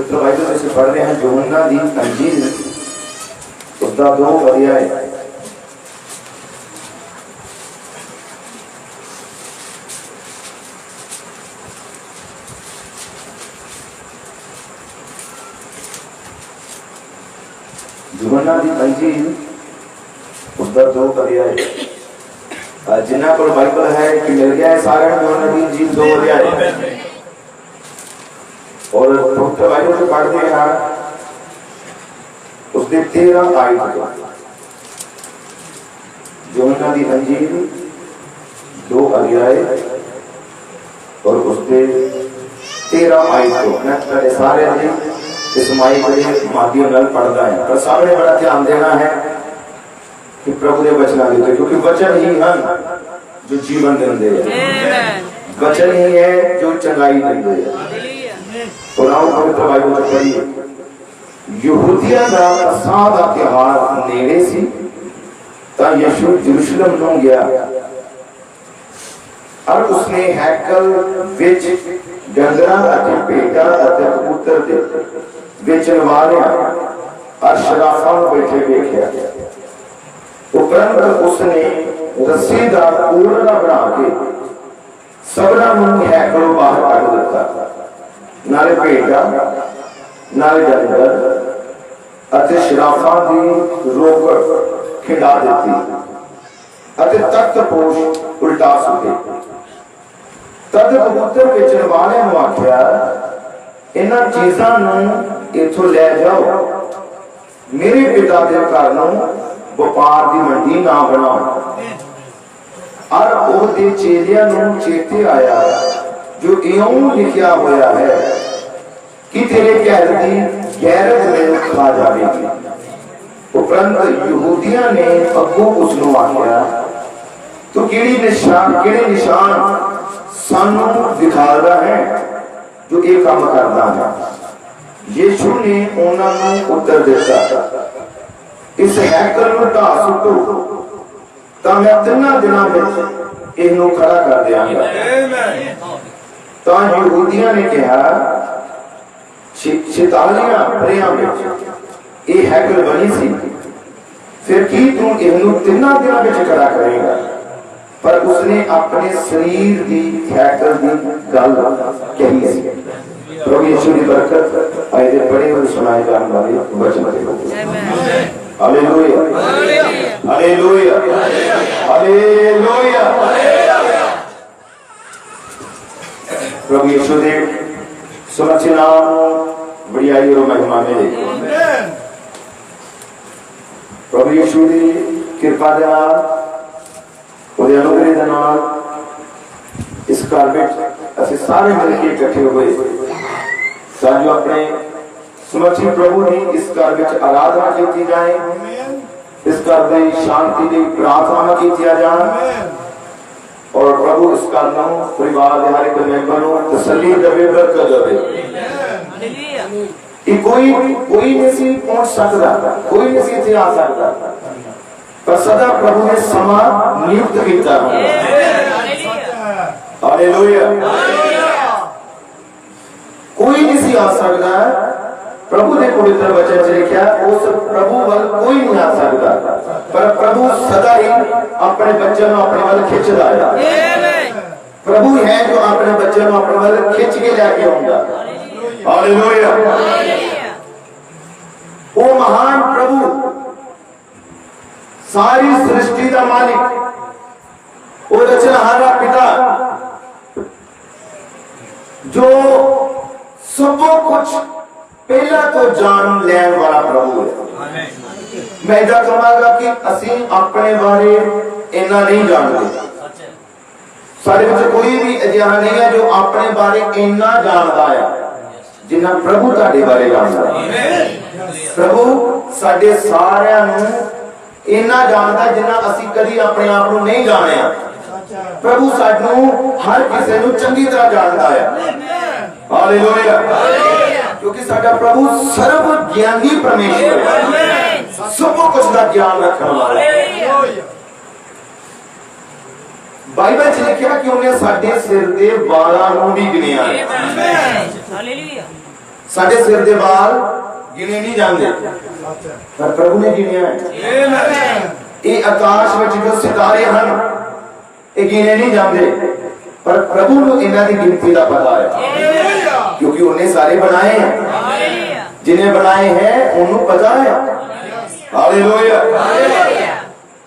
पवित्र बाइबल में से पढ़ रहे हैं यूहन्ना दी अंजील उसका 2 अध्याय। यूहन्ना दी अंजील उसका 2 अध्याय। जिन्ना को बाइबल है कि मिल गया है सारे यूहन्ना दी अंजील 2 अध्याय। और पवित्र बाइबल में पढ़ते हैं उसके 13 आयत को। यूहन्ना दी अंजील 2 अध्याय और उसके 13 आयत को मैं पहले सारे इस माइक के माध्यम नाल पढ़ता है, पर सामने बड़ा ध्यान देना है कि प्रभु के वचन देते, क्योंकि वचन ही है जो जीवन देते हैं, वचन ही है जो चंगाई देते हैं। तो आओ पवित्र बाइबल में पढ़िए। यहूदियों का फसह का त्योहार नेड़े सी तां यीशु यरूशलेम ਨੂੰ ਗਿਆ और उसने हैकल विच डंगरां अते भेड़ां अते कबूतर दे बेचण वालियां और शराफां बैठे देखिया। उपरंत उसने रस्सी दा कूड़ा बना के सबना ਨੂੰ हैकलों बाहर ਕੱਢ ਦਿੱਤਾ, नाले भेड़ा नाले डंगर अते शराफां दी रोकड़ खिंडा देती अते तख्त पोश उल्टा सुटे। तद कबूतर बेचण वाले ਨੂੰ आख्या इन्हां चीज़ां ਨੂੰ इथों ले जाओ, मेरे पिता दे घर ਨੂੰ व्यापार दी मंडी ना बनाओ। और ਉਹਦੇ ਚੇਲਿਆਂ ਨੂੰ चेते आया जो इउं लिखिया होया है कि तेरे कहर दी गैरत में खा जाएगी। उपरंत यहूदियों ने अगों उसनों आख्या तो केड़े निशान सानू दिखादा है जो ये काम करदा है। यीशु ने उन्होंने उत्तर दिता, इस हैकल नूं ढा सुटो तां मैं 3 दिनां विच इहनूं खड़ा कर दियांगा। तां यहूदियों ने कहा 46 वरियां विच ये हैकल बनी सी, फिर की तू इहनूं 3 दिनां विच खड़ा करेगा? पर उसने अपने शरीर की हैकल की गल कही सी। प्रभु यीशु की बरकत आए दे बड़े हुए सुनाए जाने वाले वचन दे। Hallelujah hallelujah hallelujah. प्रभु यीशु दे सुरक्षित नाम बड़ाई और महिमा मिले। प्रभु यीशु दी कृपा दे नाल ਉਹਦੇ अनुग्रह ਦੇ ਨਾਲ इस घर ਵਿੱਚ ਅਸੀਂ ਸਾਰੇ ਮਿਲ ਕੇ ਇਕੱਠੇ ਹੋਏ ਤਾਂ ਜੋ ਆਪਣੇ ਸਮਰਥੀ ਪ੍ਰਭੂ ਦੀ ਇਸ ਘਰ ਵਿੱਚ ਆਰਾਧਨਾ ਕੀਤੀ ਜਾਏ, इस घर में शांति की प्रार्थना की जाए और प्रभु इस घर को परिवार के हर एक मेंबर को तसल्ली देवे, बरकत देवे। कोई नहीं पहुंच सकता, कोई नहीं इत्थे आ सकता, पर सदा प्रभु ने समा नियुक्त किया। हालेलुया। कोई नहीं आ सकता, प्रभु ने पवित्र वचन से लिखा उस प्रभु वाल कोई नहीं आ सकता, पर प्रभु सदा ही अपने बच्चों को अपने वाल खिंचता है। प्रभु है जो अपने बच्चों को अपने वाल खिंच के लेके आऊंगा। हालेलुया। वो महान प्रभु सारी सृष्टि का मालिक, वो रचनहारा पिता जो सब कुछ पहला तो जान लैन वाला प्रभु है। मैं इदा कहूंगा कि असी अपने बारे इन्ना नहीं जानते, सारे विच कोई भी अजिहा नहीं है जो अपने बारे इन्ना जानता है जिन्ना प्रभु तुहाडे बारे जानता है। प्रभु साडे सारियां नूं इन्ना जानता है जिन्ना असी कदी अपने आप नूं नहीं जानिया। प्रभु सानू हर किसी नूं चंगी तरह जानता है। हालेलुया। क्योंकि साडा प्रभु सर्व ज्ञानी परमेश्वर है, सब कुछ का ज्ञान रखने वाला है। बाइबल च लिखा कि उन्हें साडे सिर दे वालां नूं भी गिनिया है। हालेलुया। साडे सिर दे बाल गिने नहीं जाते, पर प्रभु ने गिनिया है। ये आकाश में जो सितारे हैं ये गिने नहीं जाते, पर प्रभु को इन्हां दी गिनती का पता है, क्योंकि उन्हें सारे बनाए हैं। जिन्हें बनाए हैं उन्हें पता है। हालेलुया।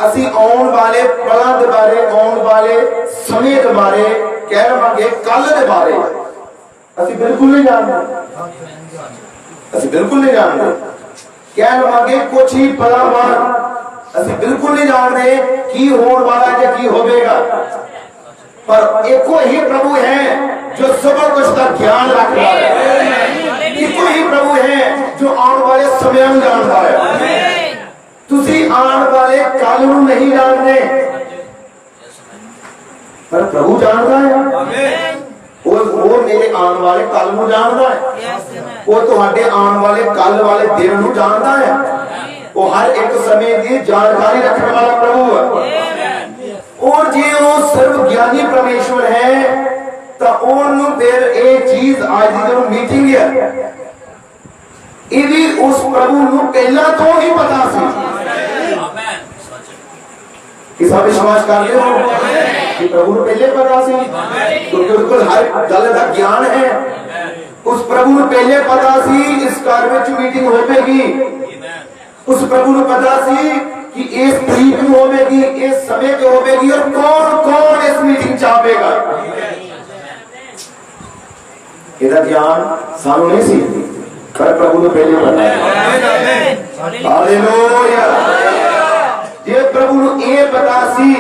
असी आने वाले पलों के बारे, आने वाले समय के बारे, कह रहे कल के बारे असी बिल्कुल नहीं जानते, असी बिल्कुल नहीं जानते। कह लवांगे कुछ ही पलों बाद असी बिल्कुल नहीं जानते की होने वाला है की होगा, पर एको ही प्रभु है जो सब कुछ का ज्ञान रखता है। एको ही प्रभु है जो आने वाले समय में जानता है। तुसी आने वाले कल नहीं जानते, पर प्रभु जानता है। वो मेरे आने वाले कल को जानता है, वो तुहाडे आने वाले कल वाले दिन को जानता है। वो हर एक समय की जानकारी रखने वाला प्रभु है। और जे वो सर्वज्ञानी परमेश्वर है तो उन्होंने फिर एक चीज आज की जो मीटिंग है ये भी उस प्रभु को पहला तो ही पता सी। किस विश्वास करते हो कि प्रभु को पहले पता सी, क्योंकि उसको हर गल का ज्ञान है। उस प्रभु को पहले पता सी इस कार्य में मीटिंग होगी, उस प्रभु को पता सी कि इस तरीक में होगी, इस समय पे होगी, और कौन कौन इस मीटिंग चाहेगा। इसका ज्ञान सानू नहीं सी, पर प्रभु को पहले पता है। हालेलुया। ये प्रभु को ये पता सी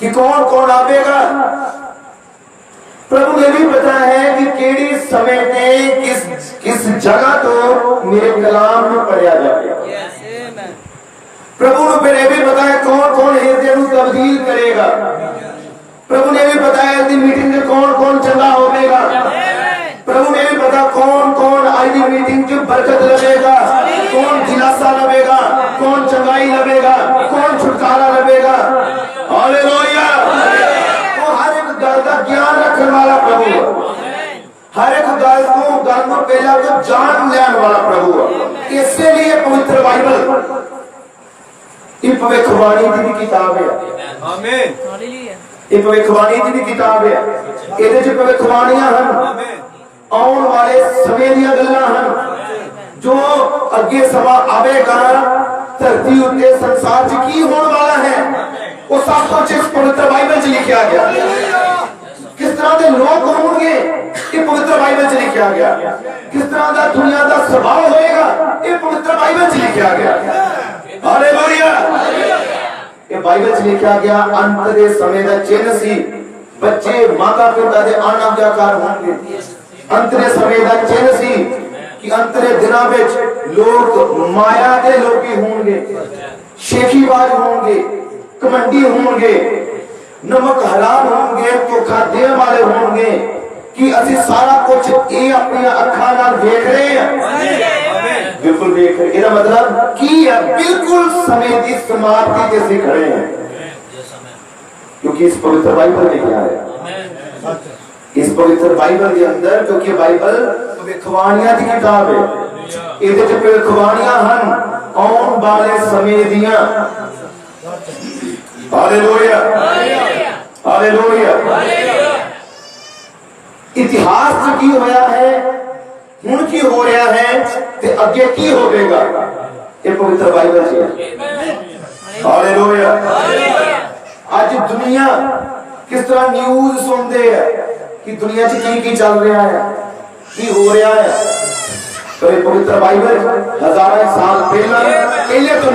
कि कौन कौन आवेगा। प्रभु ने भी पता है कि केड़ी समय में किस जगह तो मेरे कलाम में पढ़िया जाएगा। प्रभु ने फिर भी पता है कौन कौन हृदय को तब्दील करेगा। प्रभु ने भी पता है कि मीटिंग में कौन कौन चंगा होगा। प्रभु ने भी पता कौन कौन आज की मीटिंग की बरकत लवेगा, कौन दिलासा लवेगा, कौन चंगाई लवेगा, कौन छुटकारा लवेगा। हालेलुया। वो हर एक गल का ज्ञान रखने वाला प्रभु है, हर एक गल को पहला तो जान लेने वाला प्रभु है। इसलिए पवित्र बाइबल ये भविष्यवाणी की किताब है। आमीन। हालेलुया। ये भविष्यवाणी की किताब है। ਇਹਦੇ ਚ ਭਵਿੱਖਬਾਣੀਆਂ ਹਨ, आने वाले समय दी गल्लां हन जो अगे समा आवेगा। धरती उत्ते संसार च की होने वाला है वो सब कुछ इस पवित्र बाइबल च लिखा गया। किस तरह के लोग होंगे ये पवित्र बाइबल च लिखा गया। किस तरह का दुनिया का स्वभाव होएगा ये पवित्र बाइबल च लिखा गया। हालेलुया। ये बाइबल च लिखा गया अंत दे समय का चिन्ह सी बच्चे माता पिता के अनाज्ञाकार होंगे। अंतरे समय का चिन्ह सी कि अंतरे दिनों में लोग माया के लोग होंगे, शेखीबाज होंगे, कमंडी होंगे, नमक हराम होंगे, धोखा देने वाले होंगे कि असि सारा कुछ ये अपनी अखा नाल देख रहे हैं। बिल्कुल देख रहे। इसका मतलब की है बिल्कुल समय की समाप्ति जैसे खड़े हैं, क्योंकि इस पवित्र बाइबल में क्या है। इस पवित्र बाइबल के अंदर, क्योंकि बाइबल भविष्यवाणियां की किताब है, ਇਹਦੇ ਚ ਭविष्यवाणियां ਹਨ आने वाले समय दियां। हालेलुया। हालेलुया। इतिहास च की होया है, हुण की हो रहा है ते अगे की होवेगा, ये पवित्र बाइबल च है। हालेलुया। आज दुनिया किस तरह न्यूज़ सुनते हैं कि दुनिया च की चल रहा है, की हो रहा है। तो ये पवित्र बाइबल हजारों साल पहले तो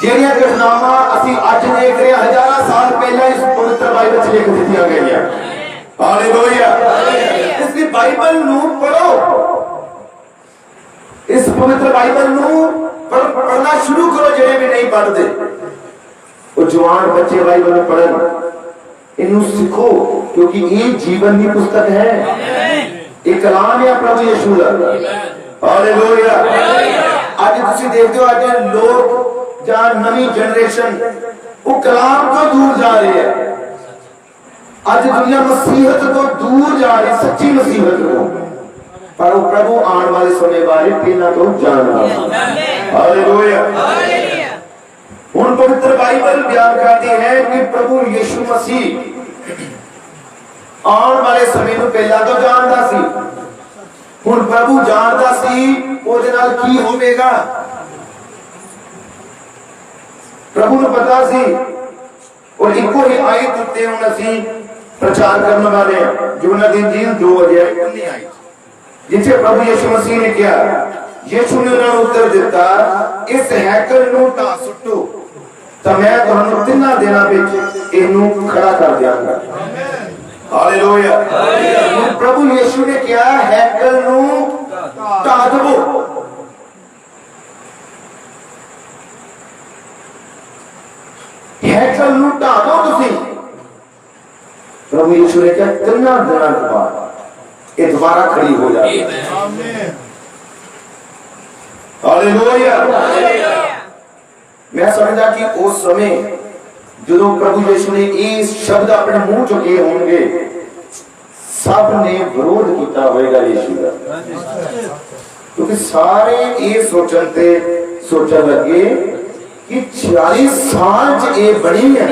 ਜਿਹੜੀਆਂ ਘਟਨਾਵਾਂ ਅਸੀਂ ਅੱਜ ਦੇਖ ਰਹੇ ਹਾਂ ਹਜ਼ਾਰਾਂ ਸਾਲ ਪਹਿਲਾਂ ਇਸ ਪਵਿੱਤਰ ਬਾਈਬਲ 'ਚ ਲਿਖ ਦਿੱਤੀਆਂ ਗਈਆਂ। ਹਾਲੇਲੂਇਆ। ਇਸ ਬਾਈਬਲ ਨੂੰ ਪੜੋ, ਇਸ ਪਵਿੱਤਰ ਬਾਈਬਲ ਨੂੰ ਪੜਨਾ ਸ਼ੁਰੂ ਕਰੋ। ਜਿਹੜੇ ਵੀ ਨਹੀਂ ਪੜਦੇ ਉਹ ਜਵਾਨ ਬੱਚੇ ਬਾਈਬਲ ਨੂੰ ਪੜਨ, ਇਹਨੂੰ ਸਿੱਖੋ, क्योंकि ये जीवन की पुस्तक है, ये कलाम है प्रभु यीशु का। हालेलुया। आज तुसी देखते हो आज लोग या नवी जनरेशन वो कलाम को दूर जा रही है। अज दुनिया मसीहत तो दूर जा रही, सच्ची मसीहत को, पर वो प्रभु आने वाले समय बारे पहला तो जानता। हालेलुया। हुण पवित्र बाइबल बयान करती है कि प्रभु यीशु मसीह आने वाले समय को पहला तो जानता सी। हुण प्रभु जानता सी ओदे नाल की होवेगा, प्रभु ने पता सी। और इको ही आयत उत्ते हुण असीं प्रचार करने वाले यूहन्ना दी इंजील 2:19 आई, जिसे प्रभु यीशु मसीह ने किया। यीशु ने उन्हें उत्तर दिता, इस हैकल नूं ढा सुट्टो तां मैं तुहानूं 3 दिनां विच इहनूं खड़ा कर दियांगा। हालेलुया। प्रभु यीशु ने किया हैकल नूं ढा दवो। हैकल नूं ढा दो तुसीं। प्रभु यीशु ने कहा 3 दिनों के बाद ये दोबारा खड़ी हो जाएगी। हालेलुया। मैं समझा कि उस समय जो प्रभु यीशु ने ये शब्द अपने मुंह चुके होंगे, सब ने विरोध किया होगा यीशु का, क्योंकि सारे ये सोचन लगे कि 40 साल च ये बनी है,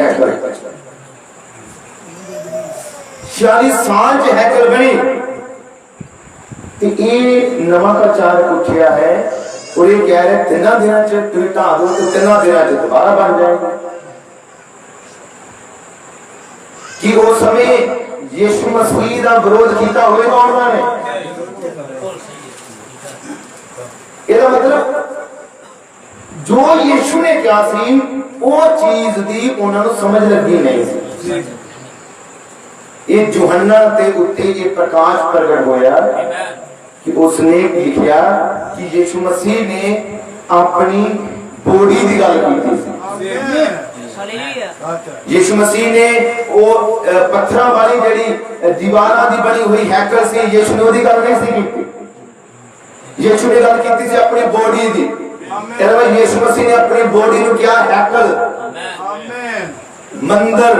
40 साल च हैकल बनी, ये नवा प्रचार उठिया है और ये कह रहे 3 दिनों च तुम ढा दो तो 3 दिनों च दोबारा बन जाएगा। कि उस समय यीशु मसीह का विरोध किया होगा उन्होंने। इसका मतलब जो यीशु ने कहा सी वो चीज दी उन्होंने समझ लगी नहीं सी। ये यूहन्ना ते उत्ते ये प्रकाश प्रगट होया कि उसने लिखा कि यीशु मसीह ने अपनी बॉडी की गल की थी। यीशु मसीह ने वो पत्थर वाली जड़ी दीवारा दी बनी हुई हैकल से यीशु ने ओदी गल नहीं सी की। यीशु ने गल की थी अपनी बॉडी दी। यीशु मसीह ने अपनी बॉडी नु क्या हैकल, मंदिर,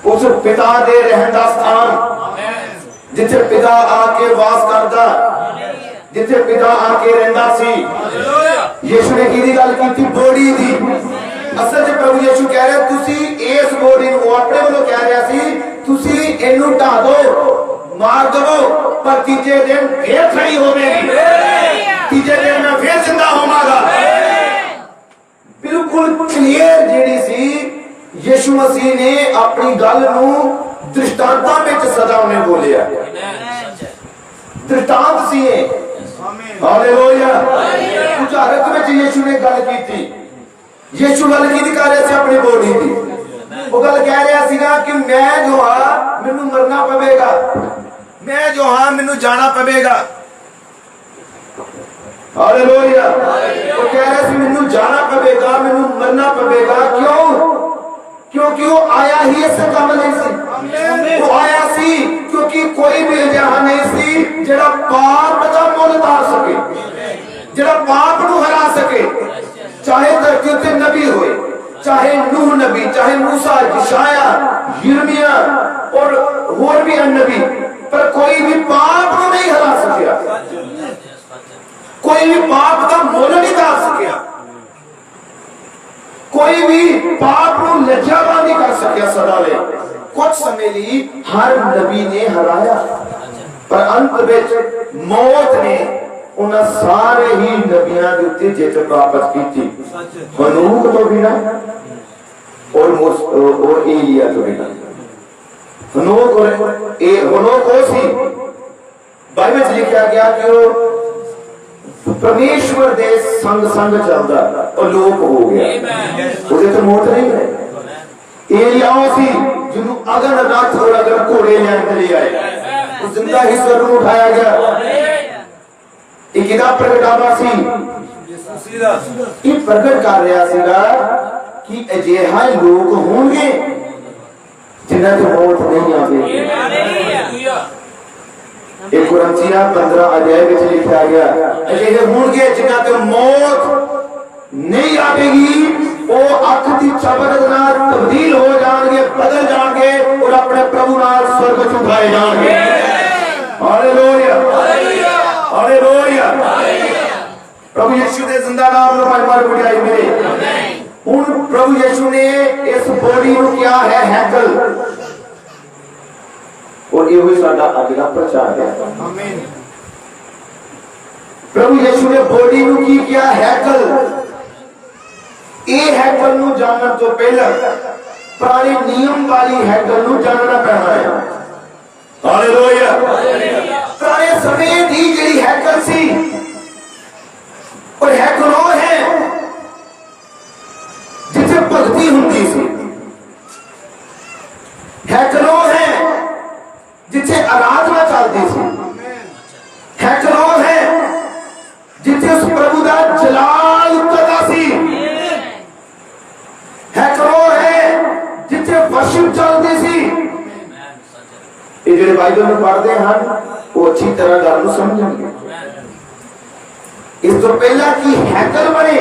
उस पिता दे रहन दा स्थान जिथे पिता आके वास करदा, जिथे पिता आके रहंदा सी। यीशु ने की गल की थी बॉडी दी। असल च प्रभु यीशु कह रहे तुसी इस बॉडी को अपने वालों कह रहा सी तुसी इनू ढा दो, मार दो, पर तीजे दिन फिर खड़ी होवेगी, तीजे दिन मैं फिर जिंदा होवांगा। बिल्कुल क्लियर जेडी सी यीशु मसीह ने अपनी गल नू दृष्टांतां विच सदा उन्हें बोलिया। दृष्टांत सी। हालेलुया। उदाहरण विच यीशु ने गल की थी। यीशु गल की कर रहे थे अपनी बॉडी की। वो गल कह रहा सी ना कि मैं जो हाँ मैनू मरना पवेगा, मैं जो हाँ मैनू जाना पवेगा। हालेलुया। वो कह रहे थे मैनू जाना पवेगा, मैनू मरना पवेगा। क्यों? क्योंकि वो आया ही ऐसे काम नहीं सी। वो आया सी क्योंकि कोई भी अजिहा नहीं सी जिहड़ा पाप दा मुल उतार सके, जिहड़ा पाप नू हरा सके। चाहे धरती उत्ते नबी होए, चाहे नूह नबी, चाहे मूसा, यशाया, यिर्मयाह और होर भी नबी, पर कोई भी पाप को नहीं हरा सकिया, कोई भी पाप का मोल नहीं डाल सकिया, कोई भी पाप को लज्जावान नहीं कर सकिया। सदा ले कुछ समय ली हर नबी ने हराया, पर अंत में मौत ने उन सारे ही नबियां के उत्ते जित प्राप्त की थी। हनूक तो बिना और एलिया तो बिना। हनूक वो सी बाइबल में लिखा गया कि वो परमेश्वर दे संग संग चलता और लोक हो गया, उसे तो मौत नहीं है। एलिया सी जिन्हों अगन रथ और अगर घोड़े ले आए, उस जिंदा ही स्वर्ग में उठाया गया। एक प्रगटावा सी प्रगट कर रहा सीगा कि अजिहा लोग होंगे जिन्हां ते मौत नहीं आवेगी। एक कुरंथिया 15 अध्याय में लिखा गया अजिहे होंगे जिन्हां ते मौत नहीं आवेगी। वो अख की चमक नाल तब्दील हो जाएंगे, बदल जाएंगे प्रभु यीशु दे जिंदा नाम नु बार-बार वडियाई मिले। हुन प्रभु यीशु ने इस बॉडी नु क्या है हैकल, और ये हुई साडा अज दा प्रचार है। आमीन। प्रभु यीशु ने बॉडी नु की किया हैकल। ये हैकल नु जानने तो पहले पुराने नियम वाली हैकल नु जानना पैना है। हालेलुया। पुराने समय दी जेड़ी हैकल सी, और हैकल वो है जिथे भक्ति हुंदी सी। हैकल वो है जिथे आराधना चलती सी। हैकल वो है जिथे उस प्रभु का जलाल उतरता सी। हैकल वो है जिथे वर्शिप चलती सी। ये जो बाइबल में पढ़ते हैं वो अच्छी तरह गल समझेंगे। इस तो पहला की हैकल बने,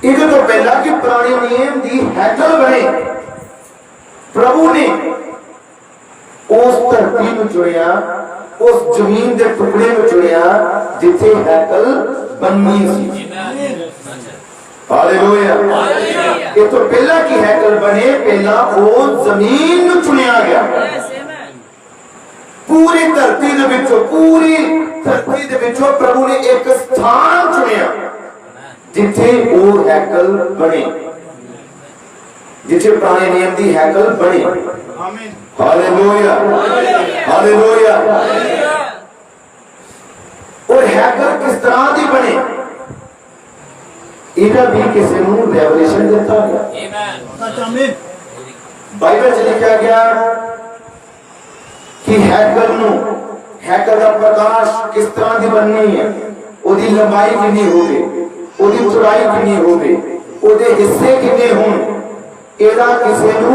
इस तो पहला की पुराने नियम की हैकल बने, प्रभु ने उस धरती में चुनिया, उस जमीन के टुकड़े में चुनिया जिथे हैकल बननी सी। हालेलुया। ये तो पहला की हैकल बने, पहला वो जमीन में चुनिया गया। पूरी धरती दे विचों, पूरी धरती दे विचों प्रभु ने एक स्थान चुनिया जिथे वो हैकल बने, जिथे पुराने नियम की हैकल बने। आमीन। हालेलुया। हालेलुया। और हैकल किस तरह की बने, इधर भी किसी को रेवलेशन देता है। बाइबल च लिखा गया कि हैकल का प्रकाश किस तरह की बननी है, ओदी लंबाई कितनी होगी, ओदी चौड़ाई कितनी होगी, ओदे हिस्से कितने हों, एदा किसी को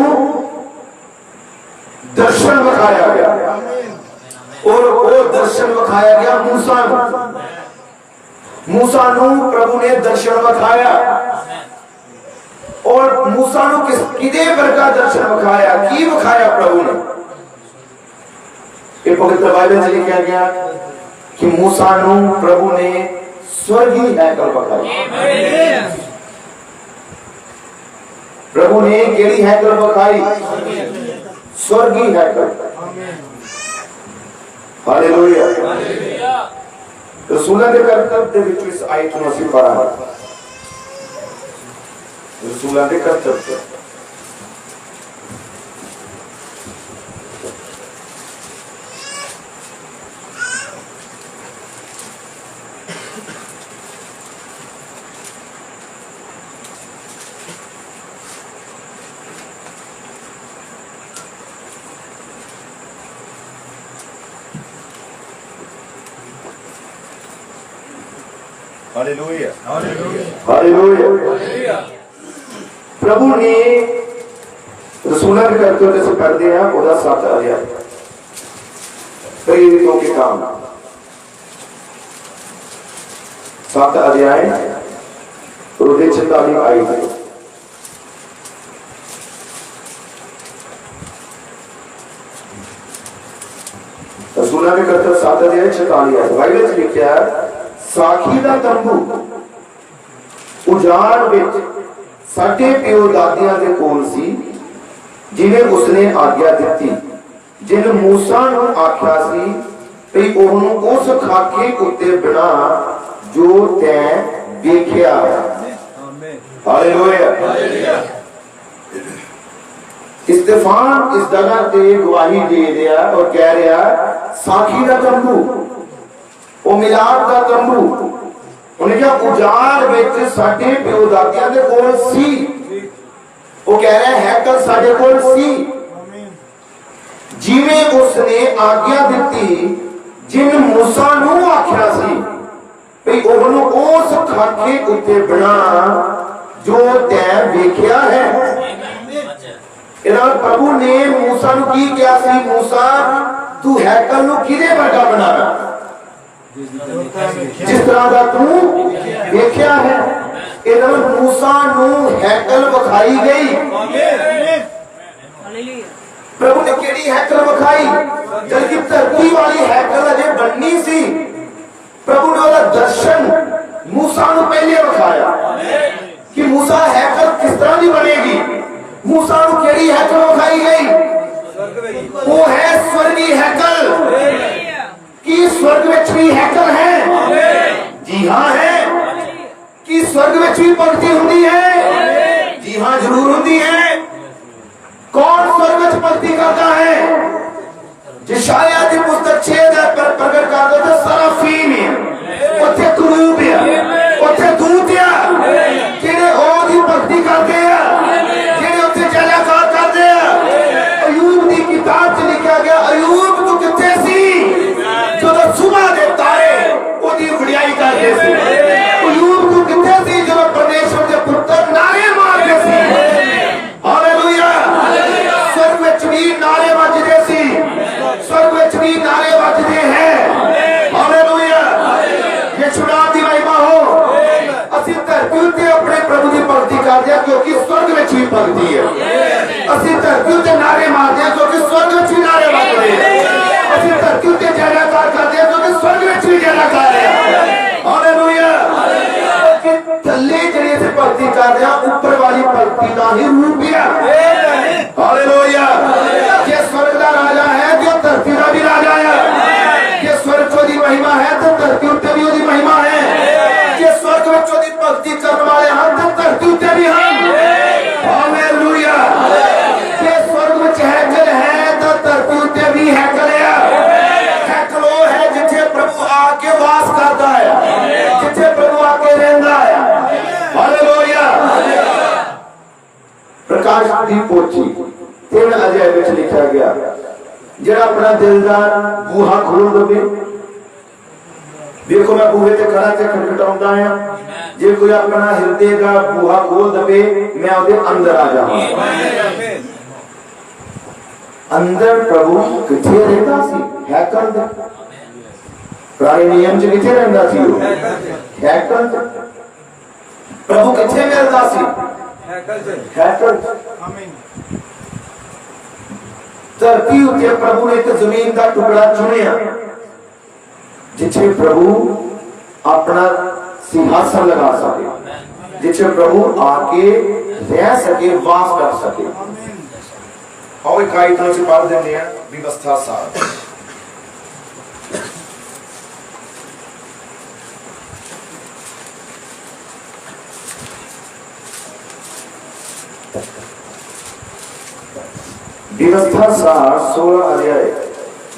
दर्शन दिखाया गया। और वो दर्शन दिखाया गया मूसा नू प्रभु ने दर्शन दिखाया। और मूसा नू किदे वर्गा दर्शन दिखाया, की दिखाया प्रभु ने। ये पवित्र बाइबल में लिखा गया कि मूसा नू प्रभु ने स्वर्गीय हैकल दिखाया। प्रभु ने केड़ी हैकल दिखाई, स्वर्गीय हैकल। हालेलुया। रसूलां दे करतब दे विच इस आयत नूं असीं पढ़ा। रसूलां दे करतब हालेलुया। हालेलुया। प्रभु ने रसूलां के करतब से पढ़ते हैं ओदा 7 अध्याय प्रेरितों के काम, 7 अध्याय और 46 आयत। रसूलां के करतब 7 अध्याय 46 आयत। बाइबल में लिखा है, साखी दा तंबू उजाड़ विच साडे पिओ दादियां दे कोल सी, जिन्हें उसने आज्ञा दी, जिन मूसा नू आख्या सी भई ओहनू उस खाके उत्ते बना जो तैं वेख्या। हालेलुया। स्तेफान इस जगह ते गवाही दे रहा और कह रहा साखी दा तंबू, वो मिलाप का तंबू, उन्हें क्या उजाड़ विच साडे पिओ दादियां दे कोल सी। वो कह रहा है हैकल साडे कोल सी, जिवें उसने आज्ञा दी, जिन मूसा नू आख्या सी भई ओहनू उस खाके उत्ते बना जो तैं वेख्या है। इधर प्रभु ने मूसा नू की कहा सी, मूसा तू हैकल नू किदे वर्गा बनाना, जिस तरह का तू देखा है। इधर मूसा नू हैकल विखाई गई। प्रभु ने केड़ी हैकल विखाई, जबकि धरती वाली हैकल अजे बननी सी। प्रभु ने उसका मूसा को केड़ी हैकल विखाई गई? वो है स्वर्गीय हैकल। कि स्वर्ग में भी हैकल है? जी हाँ है। कि स्वर्ग में भी भगती होती है? जी हाँ जरूर होती है। कौन स्वर्ग में भक्ति करता है? यशायाह की पुस्तक 6 पर प्रकट कर दो तो सराफीम है, उत्थे करूब है, उत्थे दूत है, जेड़े ओदी भक्ति करते हैं, जेड़े उत्थे जयकार करते हैं। अयूब की किताब च लिखा गया, अयूब तू किथे सी जदों सुबह दे तारे ओदी वडियाई करदे सी? अयूब तू किथे सी जदों परमेश्वर दे पुत्र नारे मारदे सी? हालेलुया। स्वर्ग विच भी नारे वजदे सी, स्वर्ग विच भी नारे वजदे हैं। हालेलुया। यीशुनाम दी महिमा हो। असि धरती उत्ते अपने प्रभु की भक्ति करदे हां क्योंकि स्वर्ग विच भी भक्ति है। असि धरती उत्ते नारे मारदे हां क्योंकि स्वर्ग विच भी नारे वजदे हैं। असि धरती उत्ते जयकार करदे हां क्योंकि स्वर्ग विच भी जयकार है। हालेलुया। थल्ले जड़ी से भक्ति कर रहे हैं, ऊपर वाली भक्ति का ही रूप है। हालेलुया। ये स्वर्ग का राजा है, जो धरती का भी राजा है। ये स्वर्ग की महिमा है तो धरती उत्ते भी उसकी महिमा है। ये स्वर्ग में चौथी भक्ति करने वाले हम तो धरती उत्ते भी हम। हालेलुया। ये स्वर्ग में हैकल है तो धरती उत्ते भी हैकल है। हैकल वो है जिथे प्रभु आके वास करता है, जिथे प्रभु आके रहता है। हालेलुया। प्रकाश की पोथी 3 अध्याय में लिखा गया, जरा अपना दिल का बूहा खोल दे। देखो मैं बूहे ते खड़ा ते खटखटाउंदा हां, जे कोई अपना हृदय का बूहा खोल दे मैं ਉਹਦੇ अंदर आ जावां। अंदर प्रभु किथे रहता सी? हैकल दे। पुराने नियम च किथे रहंदा सी? वो हैकल। प्रभु किथे मिलदा सी? हैकल। धरती उत्ते प्रभु ने एक जमीन का टुकड़ा चुनिया जिथे प्रभु अपना सिंहासन लगा सके, जिथे प्रभु आके रह सके, वास कर सके। आओ एक आयत से पढ़ देने हैं व्यवस्था सार। व्यवस्था सार 16 अध्याय,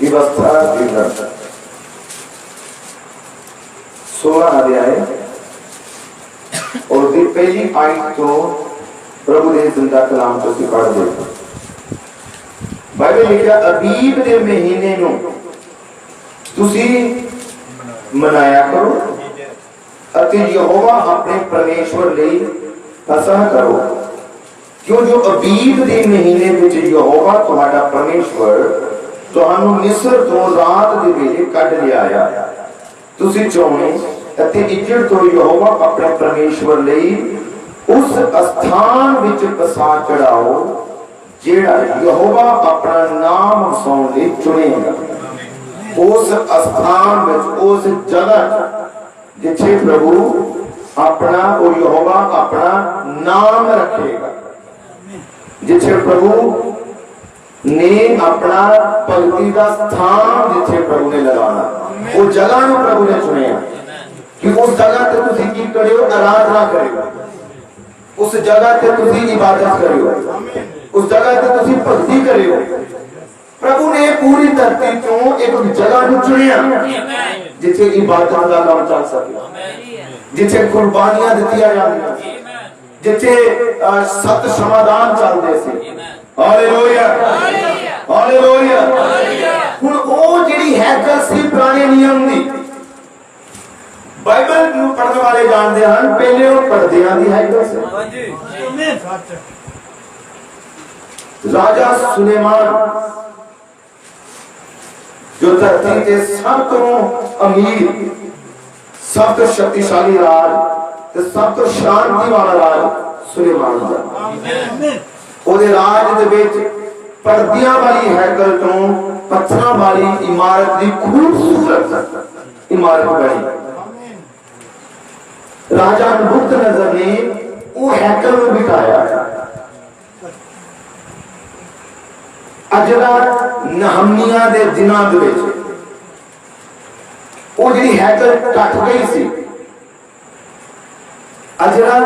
व्यवस्था विवरण 16 अध्याय और पहली आयत तो प्रभु ने जिंदा कलाम तो पढ़ दे। बाइबल लिखा अबीब दे महीने नु तुसी मनाया करो अति यहोवा अपने परमेश्वर ਲਈ फसह करो, क्यों जो अबीब दे महीने विच यहोवा तुम्हारा परमेश्वर ਤੁਹਾਨੂੰ ਮਿਸਰ ਤੋਂ ਰਾਤ ਦੇ ਵੇਲੇ ਕੱਢ ਲਿਆਇਆ। ਤੁਸੀਂ ਚੋਣੇ ਅਤੇ ਇੱਜ਼ਤ ਤੋਂ ਯਹੋਵਾ ਆਪਣੇ ਪਰਮੇਸ਼ਵਰ ਲਈ ਉਸ ਸਥਾਨ ਵਿੱਚ ਬਸਾ ਚੜਾਓ ਜਿਹੜਾ ਯਹੋਵਾ ਆਪਣਾ ਨਾਮ ਵਸਾਉਣ ਲਈ ਚੁਣੇਗਾ। ਉਸ ਸਥਾਨ ਵਿੱਚ, ਉਸ ਜਗ੍ਹਾ ਜਿੱਥੇ ਪ੍ਰਭੂ ਆਪਣਾ ਉਹ ਯਹੋਵਾ ਆਪਣਾ ਨਾਮ ਰੱਖੇਗਾ, जिथे प्रभु ने अपना भक्ति का स्थान जिथे प्रभु ने लगाना, वो जगह में प्रभु ने चुनिया कि उस जगह ते तुसी की करियो? आराधना करियो। उस जगह ते तुसी इबादत करियो, उस जगह ते तुसी भक्ति करियो। प्रभु ने पूरी धरती चों एक जगह को चुनिया जिथे इबादत का काम चल सके, जिथे कुर्बानियां दित्तियां जांदियां, जिथे सत समाधान चलते थे। Hallelujah, hallelujah. हुण ओ जिहड़ी हैकल सी पुराने नियम दी, बाइबल नूं पढ़न वाले जानदे हन, पहले ओ पर्दियां दी हैकल सी। राजा सुलेमान जो धरती के सब तो अमीर, सब तो शक्तिशाली राज, सब तो शांति वाला राज सुलेमान दा। ओदे राज दे विच पर्दियां वाली हैकल तो पत्थरां वाली इमारत दी खूबसूरत इमारत बनी। राजा नबूकदनेस्सर ने वो हैकल में बिठाया। अजरा नहमिया दे दिनां दे विच वो जिहड़ी हैकल टट गई सी। अजरा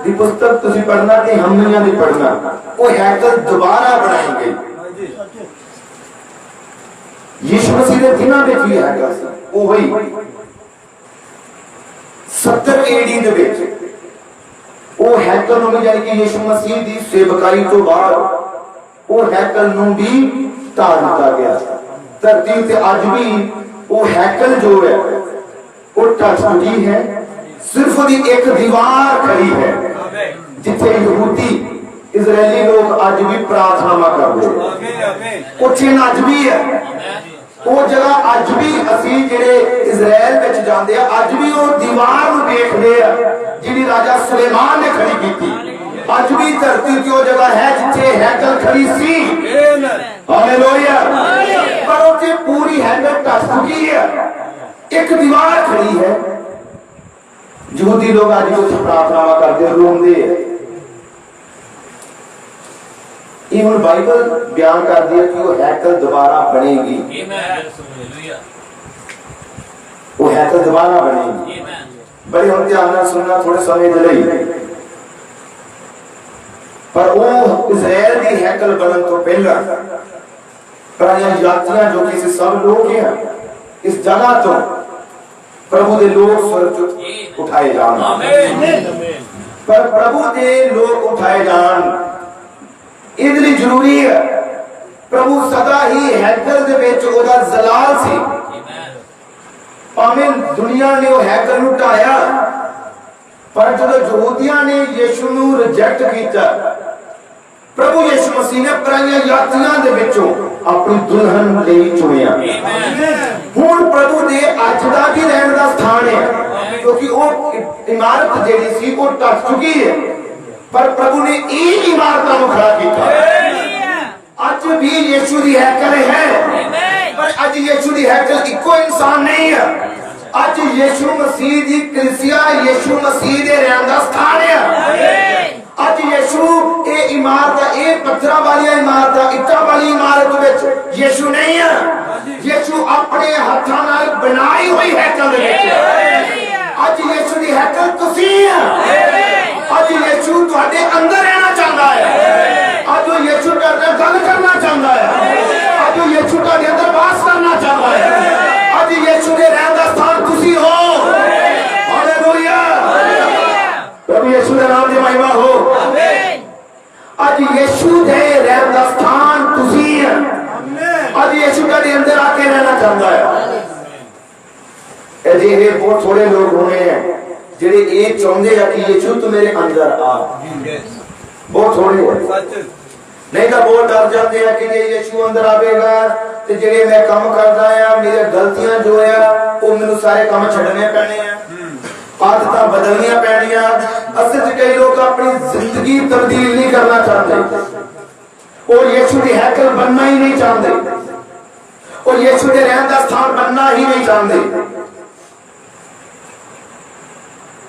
दी पुस्तक तुसीं पढ़ना ते नहमिया दी पढ़ना, वो हैकल दोबारा बनाई गई। यीशु मसीह दे दिनां विच भी हैकल सी, वो वही 70 AD दे विच वो हैकल नूं भी, यानी कि यीशु मसीह दी सेवकाई तो बाद वो हैकल नूं भी ढा दिता गया। धरती ते अज भी वो हैकल जो है वो ढह चुकी है, सिर्फ दी एक दीवार खड़ी है जिथे यहूदी इजरायली लोग अज भी प्रार्थना करते हैं। वो चिन्ह अज भी है, वो जगह अज भी असी जिहड़े इजराइल विच जांदे आ अज भी वो दीवार नूं देखदे आ जिहड़ी राजा सुलेमान ने खड़ी कीती। अज भी धरती की वो जगह है जिथे हैकल खड़ी सी। हालेलुया। पर उसे पूरी हैकल ढह चुकी है, एक दीवार खड़ी है। यहूदी लोग आज भी उसे प्रार्थना करते रोंदे हैं। ये हुण बाइबल बयान करती है कि वो हैकल दोबारा बनेगी, वो हैकल दोबारा बनेगी। बड़े हुण ध्यान नाल सुनना थोड़े समय दे लई। पर वो इजराइल दी हैकल बनन तो पहला पराइयां जातियां जो कि सब लोग हैं इस जगह तो प्रभु दे लोग स्वर्ग उठाए जान। पर प्रभु दे लोग उठाए जान इसलिए जरूरी है। प्रभु सदा ही हैकल दे विच ओदा जलाल सी। भावें दुनिया ने वो हैकल नूं ढाया, पर जदों यहूदियां ने यीशु नूं रिजेक्ट किया, प्रभु यीशु मसीह ने पराइयां जातियां दे विचों अपनी दुल्हन लई चुनिया। हुण प्रभु दे अज दा भी रहण दा स्थान है, क्योंकि वो इमारत जिहड़ी सी वो ढह चुकी है, पर प्रभु ने एक इमारत को खड़ा किया। अज भी यीशु दी हैकल है, पर अज यीशु दी हैकल इको इंसान नहीं है। अज यीशु मसीह दी कलीसिया यीशु मसीह दे रहण दा स्थान है। अज यीशु ए इमारत ए पत्थरां वाली इमारत इट्टां वाली इमारत विच यीशु नहीं है। यीशु अपने हत्थां नाल बनाई हुई हैकल दे विच। अज यीशु दी हैकल तुसीं है। अज यीशु तुहाडे अंदर रहना चाहता है। अज यीशु तुहाडे गल करना चाहता है। अज यीशु तुहाडे अंदर वास करना चाहता है। अज यीशु दे रहण दा स्थान तुसीं हो। हालेलुया। प्रभु यीशु दे नाम दी महिमा हो। अज यीशु दे रहण दा स्थान तुसीं है। अज यीशु तुहाडे अंदर आके रहना चाहता है। अजिहे बहुत थोड़े लोग होने हैं जेडे ये चाहते हैं कि यीशु तू मेरे अंदर आ। बहुत थोड़े नहीं तो बहुत डर जाते हैं कि ये यीशु अंदर आवेगा तो जेडे मैं काम करता है मेरी गलतियां जो है वो मैनू सारे काम छड्डने पैने हैं, आदतां बदलनियां पैणियां। असल च कई लोग अपनी जिंदगी तब्दील नहीं करना चाहते और यीशु की हैकल बनना ही नहीं चाहते और यीशु के रहन का स्थान बनना ही नहीं चाहते।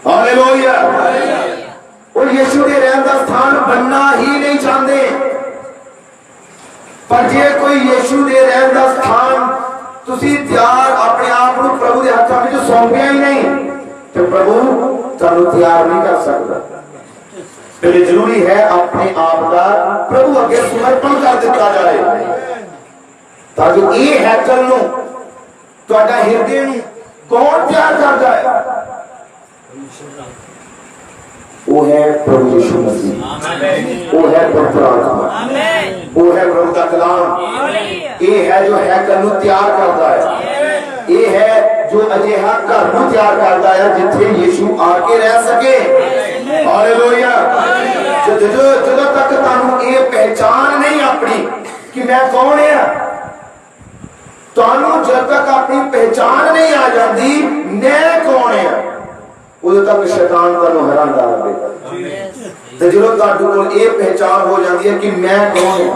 हालेलुया। और यीशु के रहन का स्थान बनना ही नहीं चाहते। पर जे कोई यीशु के रहन का स्थान तुसी तैयार अपने आप को प्रभु के हाथों में सौंपया ही नहीं तो प्रभु तुहानू तैयार नहीं कर सकता। पहले जरूरी है अपने आप का प्रभु अगे समर्पण कर दिता जाए ताकि ये हैकल नू तुहाडा हृदय नू कौन तैयार करता है? वो है प्रभु यीशु मसीह, वो है पवित्र आत्मा, वो है प्रभु का कलाम। ये है जो हैकल नू तैयार करता है। ये है जो अजिहा घर नू तैयार करता है जिथे यीशु आके रह सके। हालेलुया। जदों तक तुहानू ये पहचान नहीं अपनी कि मैं कौन है, तुहानू जब तक अपनी पहचान नहीं आ जाती मैं कौन है उदों तक शैतान तुहानू हरांदा रहेगा। ते जदों तुहाडे कोल ये पहचान हो जाती है कि मैं कौन हूं,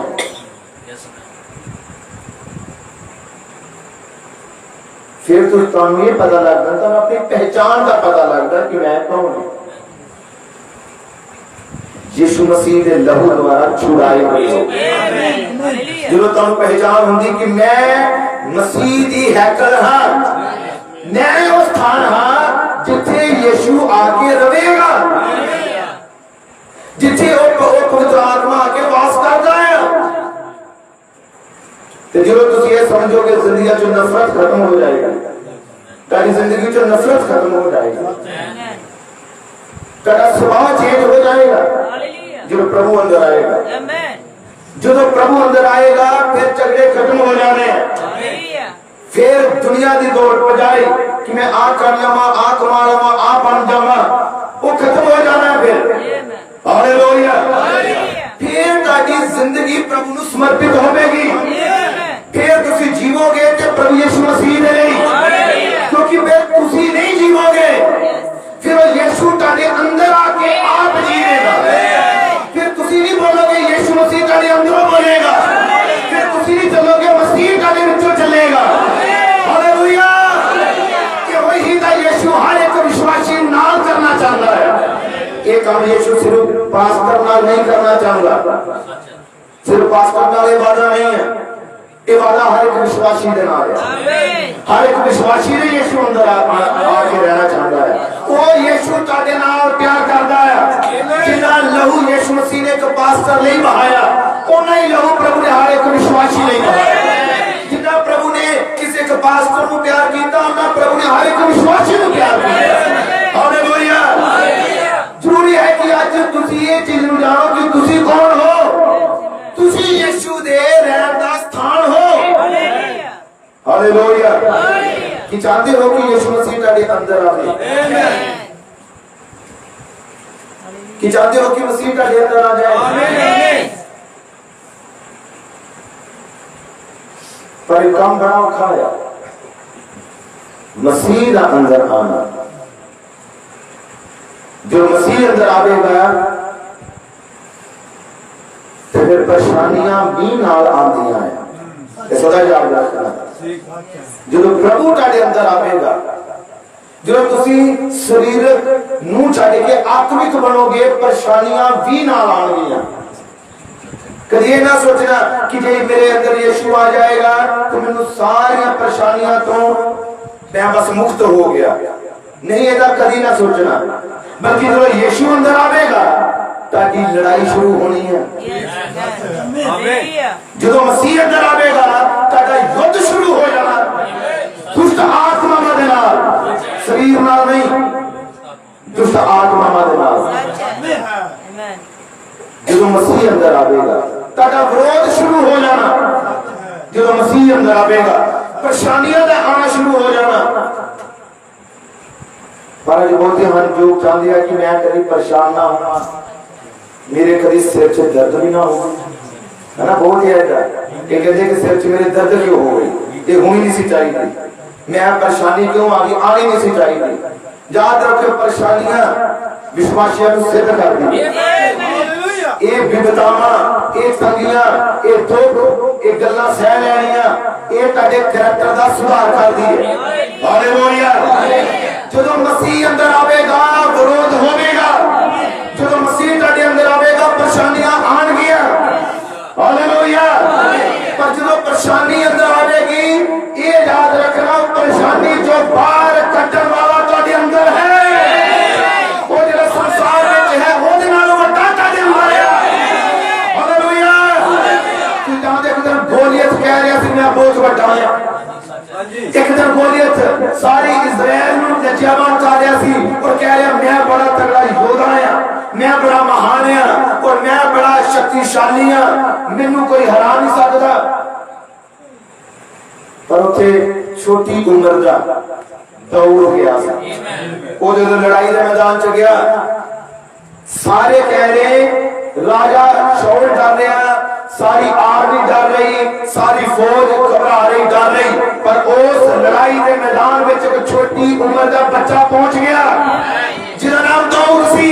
फिर तो तुहानू ये पता लगता है, अपनी पहचान का पता लगता है कि मैं कौन हूं। यीशु मसीह के लहू द्वारा छुड़ाए हुए हो। जो तुम पहचान होंगी कि मैं मसीह की हैकल हाँ, मैं वो स्थान हाँ जिथे यीशु आके रहेगा, जिथे पवित्र आत्मा आके वास करता है। तो जो तुम ये समझोगे जिंदगी जो नफरत खत्म हो जाएगी, ताकि जिंदगी जो नफरत खत्म हो जाएगी, तेरा स्वभाव चेंज हो जाएगा जो प्रभु अंदर आएगा। जो प्रभु अंदर आएगा फिर झगड़े खत्म हो जाने हैं, फिर दुनिया की दौड़ बजाई कि मैं आ कर लवा, आ कमा लवा, आ बन जावा, वो खत्म हो जाना है। फिर हालेलुया, फिर ताकि जिंदगी प्रभु ਨੂੰ समर्पित होगी, फिर तुसी जीवोगे तो प्रभु यीशु मसीह ने नहीं, क्योंकि फिर तुसी नहीं जीवोगे, फिर यीशु ताके अंदर आके आप जीवेगा। फिर तुसी नहीं बोलोगे यीशु मसीह ताके अंदरों बोलेगा, फिर तुसी नहीं चलोगे मसीह ताके विचों चलेगा। हालेलुया, कि वही दा यीशु हर एक विश्वासी नाल करना चाहता है। ये काम यीशु सिर्फ पास्टर नाल नहीं करना चाहता, सिर्फ पास्टर नाल इबादत नहीं है, इबादत हर एक विश्वासी के नाल है। हर एक विश्वासी ने यीशु अंदर आके रहना चाहता है। वो यीशु ताके नाल प्यार करता है। जिन्ना लहू यीशु मसीह ने एक पास्टर नहीं बहाया, उन्ना ही लहू प्रभु ने हर एक विश्वासी नहीं बहाया। जिन्ना प्रभु ने किसी एक पास्टर को प्यार किया, उन्ना प्रभु ने हर एक विश्वासी को प्यार किया। हालेलुया, जरूरी है कि आज तुसी ये चीज जानो कि तुसी कौन हो, तुसी यीशु दे रहन दा स्थान हो। हालेलुया, कि चाहते हो कि यीशु मसीह ताके अंदर आवे, कि चाहते हो कि मसीह ताके अंदर आ जाए। पर काम बड़ा औखा है मसीह दा अंदर आना। जो मसीह अंदर आवेगा तो फिर परेशानियां भी नाल आंदियां हैं, सदा याद रखना। जो प्रभु ताके अंदर आवेगा, जो तुसी शरीर नूं छड्ड के आत्मिक बनोगे, परेशानियां भी नाल आउणगियां। कभी ये ना सोचना कि जे मेरे अंदर यीशु आ जाएगा तो मैनू सारी परेशानियां तो मैं बस मुक्त हो गया, नहीं, ऐसा कभी ना सोचना। बल्कि जो यीशु अंदर आवेगा ताकि लड़ाई शुरू होनी है। जो मसीह अंदर आवेगा ताकि युद्ध शुरू हो जाना, दुष्ट आत्मा दे नाल, शरीर नाल नहीं, दुष्ट आत्मा दे नाल। जो मसीह अंदर आवेगा ताकि विरोध शुरू हो जाना। जो मसीह अंदर आवेगा परेशानियां का आना शुरू हो जाना। पर जो बोलते हैं जो चाहते हैं कि मैं कभी परेशान ना होना, मेरे कभी सिर से दर्द भी ना हो, है ना, बहुत ही ऐसा कि कहते कि सिर से मेरे दर्द क्यों हो गई, ये होनी नहीं सी चाहिए, मैं परेशानी क्यों आनी नहीं सी चाहिए। याद रखो परेशानियां विश्वासियों को सिद्ध कर दी, ये विपदावां, ये तंगियां, ये दुख, ये गल्लां सह लैणियां, ये तेरे करैक्टर दा सुधार कर दी है। हालेलुया, जो मसीह अंदर आवेगा विरोध होवेगा, जो मसीह तेरे अंदर आवेगा परेशानियां आएंगियां। हालेलुया, पर जो परेशानी अंदर आवेगी ये याद रखना, परेशानी जो बाहर कटन वाला तेरे अंदर है, वो जो संसार में है वो दे नालों वड्डा तेरे अंदर है। हालेलुया, तू जान दे कि गोलियत कह रहा सी मैं बहुत वड्डा हां, एक दिन गोलियत सारी इजराइल ਨੂੰ ਜਜ਼ਬਾਨ ਕਰ ਰਿਹਾ ਸੀ और कह रहा मैं बड़ा तगड़ा योद्धा हां, मैं बड़ा महान हां और मैं बड़ा शक्तिशाली हां, मैनू कोई हरा नहीं सकता। पर उसे छोटी उम्र का दौड़ गया, वो जो लड़ाई के मैदान च गया, सारे कह रहे राजा शौल डर रहा, सारी आर्मी डर रही, सारी फौज घबरा रही, डर रही, पर उस लड़ाई के मैदान में एक छोटी उम्र का बच्चा पहुंच गया जिसका नाम दाऊद सी।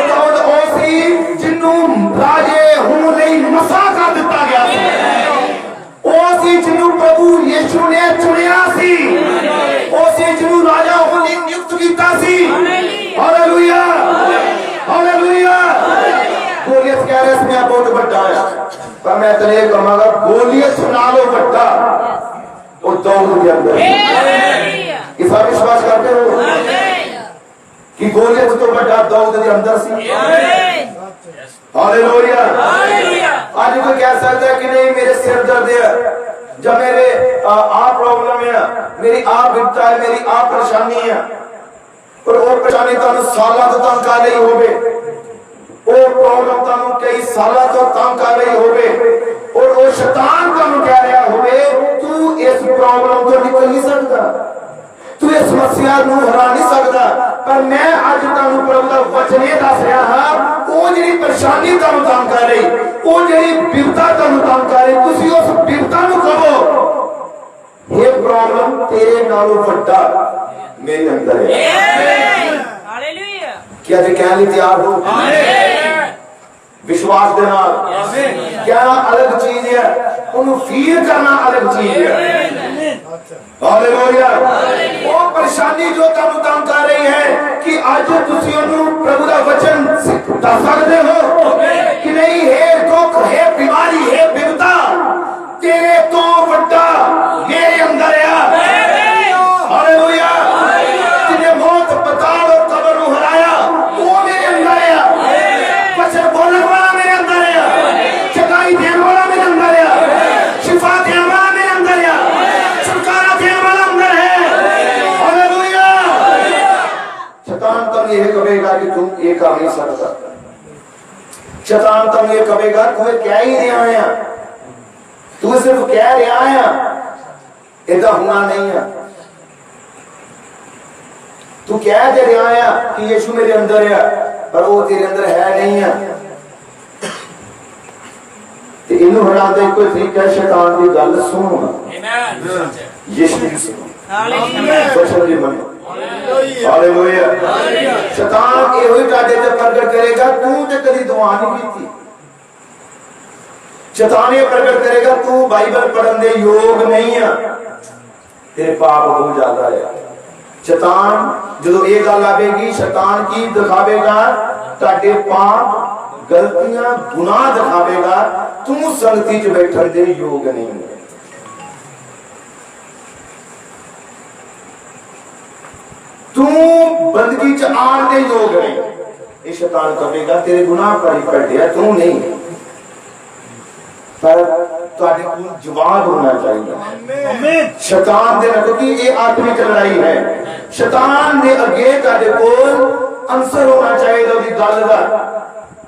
दाऊद ओ सी जिन्हों राजे होने लई मसा कर दिता गया सी, ओ सी जिन्हों प्रभु यीशु ने चुनिया सी, ओ सी जिन्हों राजा होने नियुक्त किया सी। हालेलुया, हालेलुया, कि गोलियत तो बड़ा दाऊद के अंदर सी। हालेलुया। आज कोई कह सकता है कि नहीं मेरे सिर दर्द है, जब मेरे आ प्रॉब्लम है, मेरी आ विपता है, मेरी आ परेशानी है, और वो परेशानी तुहानू सालों तो तंग कर रही होवे, वो प्रॉब्लम तुहानू कई सालों तो तंग कर रही होवे, और वो शैतान तुहानू कह रहा होवे तू इस प्रॉब्लम तो निकल नहीं सकता, तू इस समस्या नू हरा नहीं सकता। पर मैं अज तुहानू प्रभु दा वचन ये दस रहा हां, वो जिहड़ी परेशानी तुहानू तंग कर रही, वो जिहड़ी विपता तुहानू तंग कर रही, तुसी उस विपता नू कहो ये प्रॉब्लम तेरे नालों वड्डा मेरे अंदर है। हालेलुया। क्या जे कहने लिए तैयार हो? विश्वास दे नाल कहना अलग चीज है, उन्हें फील करना अलग चीज है। हालेलुया। वो परेशानी जो तुहानू तंग कर रही है कि आज तुसी उन्हें प्रभु दा वचन दस सकते हो कि नहीं, है दुख, है बीमारी, है विपता तेरे तो वड्डा मेरे अंदर है। हालेलुया। जिन्हें मौत, पताल और कब्र को हराया वो मेरे अंदर है। वचन बोलने वाला मेरे अंदर है, चंगाई देने वाला मेरे अंदर है, शिफा देने वाला मेरे अंदर है, छुटकारा देने वाला अंदर है। हालेलुया। शैतान तुम ये कहेगा कि तुम ये कर नहीं सकता, शैतान तुम ये कहेगा तुम्हें क्या ही नहीं आया, तू सिर्फ कह रहा है, ऐसा होना नहीं है। तू कह दे रहा है कि यीशु मेरे अंदर है, पर वो तेरे अंदर है नहीं है। ते इन्हू हटाने का कोई तरीका है, शैतान की गल सुनो, यीशु की सुनो, वचन दी मनो। हालेलुया। शैतान ये ही काटे ते प्रगट करेगा तू ते कदी दुआ नहीं की, शैतान ये प्रकट करेगा तू बाइबल पढ़ने दे योग नहीं है, तेरे पाप हो जाता है। शैतान जो ये गल आवेगी, शैतान की दिखावेगा ताके पाप, गलतियां, गुनाह दिखावेगा, तू संगति च बैठन दे योग नहीं है। तू बंदगी च आन दे योग नहीं। ये शैतान कहेगा तेरे गुनाह पर ही कटिया, तू नहीं। पर तुहाडे कोल जवाब होना चाहिए। शैतान दे क्योंकि ये आत्मिक लड़ाई है, शैतान दे अगे तुहाडे कोल आंसर होना चाहिए उसदी गल दा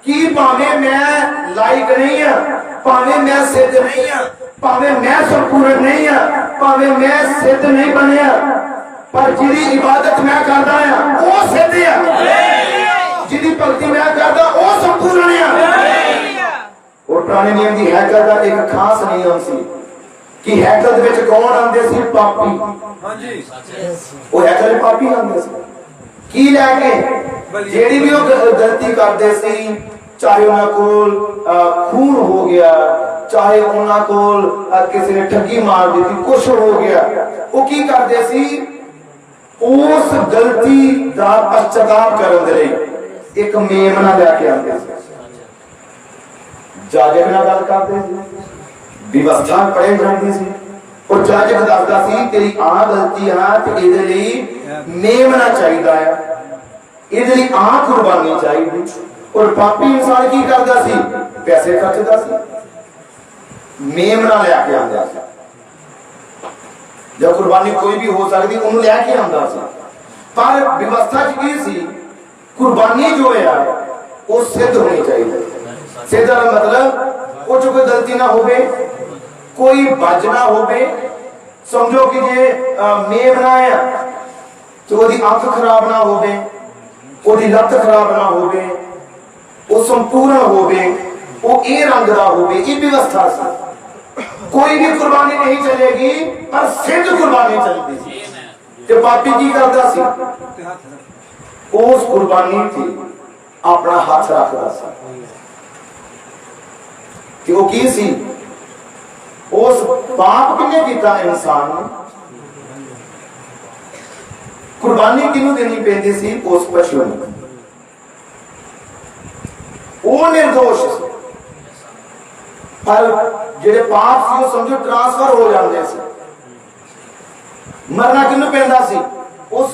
कि भावें मैं लायक नहीं हां, भावें मैं सिद्ध नहीं हां, भावें मैं संपूर्ण नहीं हां, भावें मैं सिद्ध नहीं बनया, पर जिहदी इबादत मैं करदा हां वो सिद्ध है, जिहदी भक्ति मैं करदा वो संपूर्ण है। और पुराने नियम की हैकल का एक खास नियम सी कि हैकल दे विच कौन आंदे सी? पापी। वो हैकल पापी आंदे सी की लैके जेड़ी भी वो गलती करदे सी, चाहे उन्हां कोल खून हो गया, चाहे उन्हां कोल किसी ने ठगी मार दी, कुछ हो गया, वो की करदे सी उस गलती दा पश्चाताप करन दे लई एक मेमना लेके आंदे सी। जाजक नाल गल करदे सी, व्यवस्था पढ़े जाती सी, और जाजक दसदा सी तेरी आ गलती है ते इहदे लई मेमना चाहिदा है, इहदे लई आ कुर्बानी चाहिदी। और पापी इंसान की करदा सी? पैसे खर्चदा सी, मेमना लेके आंदा सी। जब कुर्बानी कोई भी हो सकती उन्हें लेके आंदा सी, पर व्यवस्था च की सी कुर्बानी जो है वो सिद्ध होनी चाहिए। सिद्ध मतलब वो जो कोई गलती ना होवे, कोई बज ना होवे। समझो कि जे मेमना है तो ओदी आंख खराब ना होवे, ओदी लत खराब ना होवे, वो संपूर्ण होवे, वो ए रंग दा होवे, ये व्यवस्था सी। कोई भी कुर्बानी नहीं चलेगी पर सिद्ध कुर्बानी चलती सी। ते पापी की करदा सी? उस कुर्बानी थी अपना हाथ रखदा सी कि वो की सी? उस पाप किने कीता इंसान ने? कुर्बानी किनू देनी पैंदी सी? उस पशु ने। वो निर्दोष सी, पर जेडे पाप सी वो समझो ट्रांसफर हो जाते सी। मरना किनू पैंदा सी? उस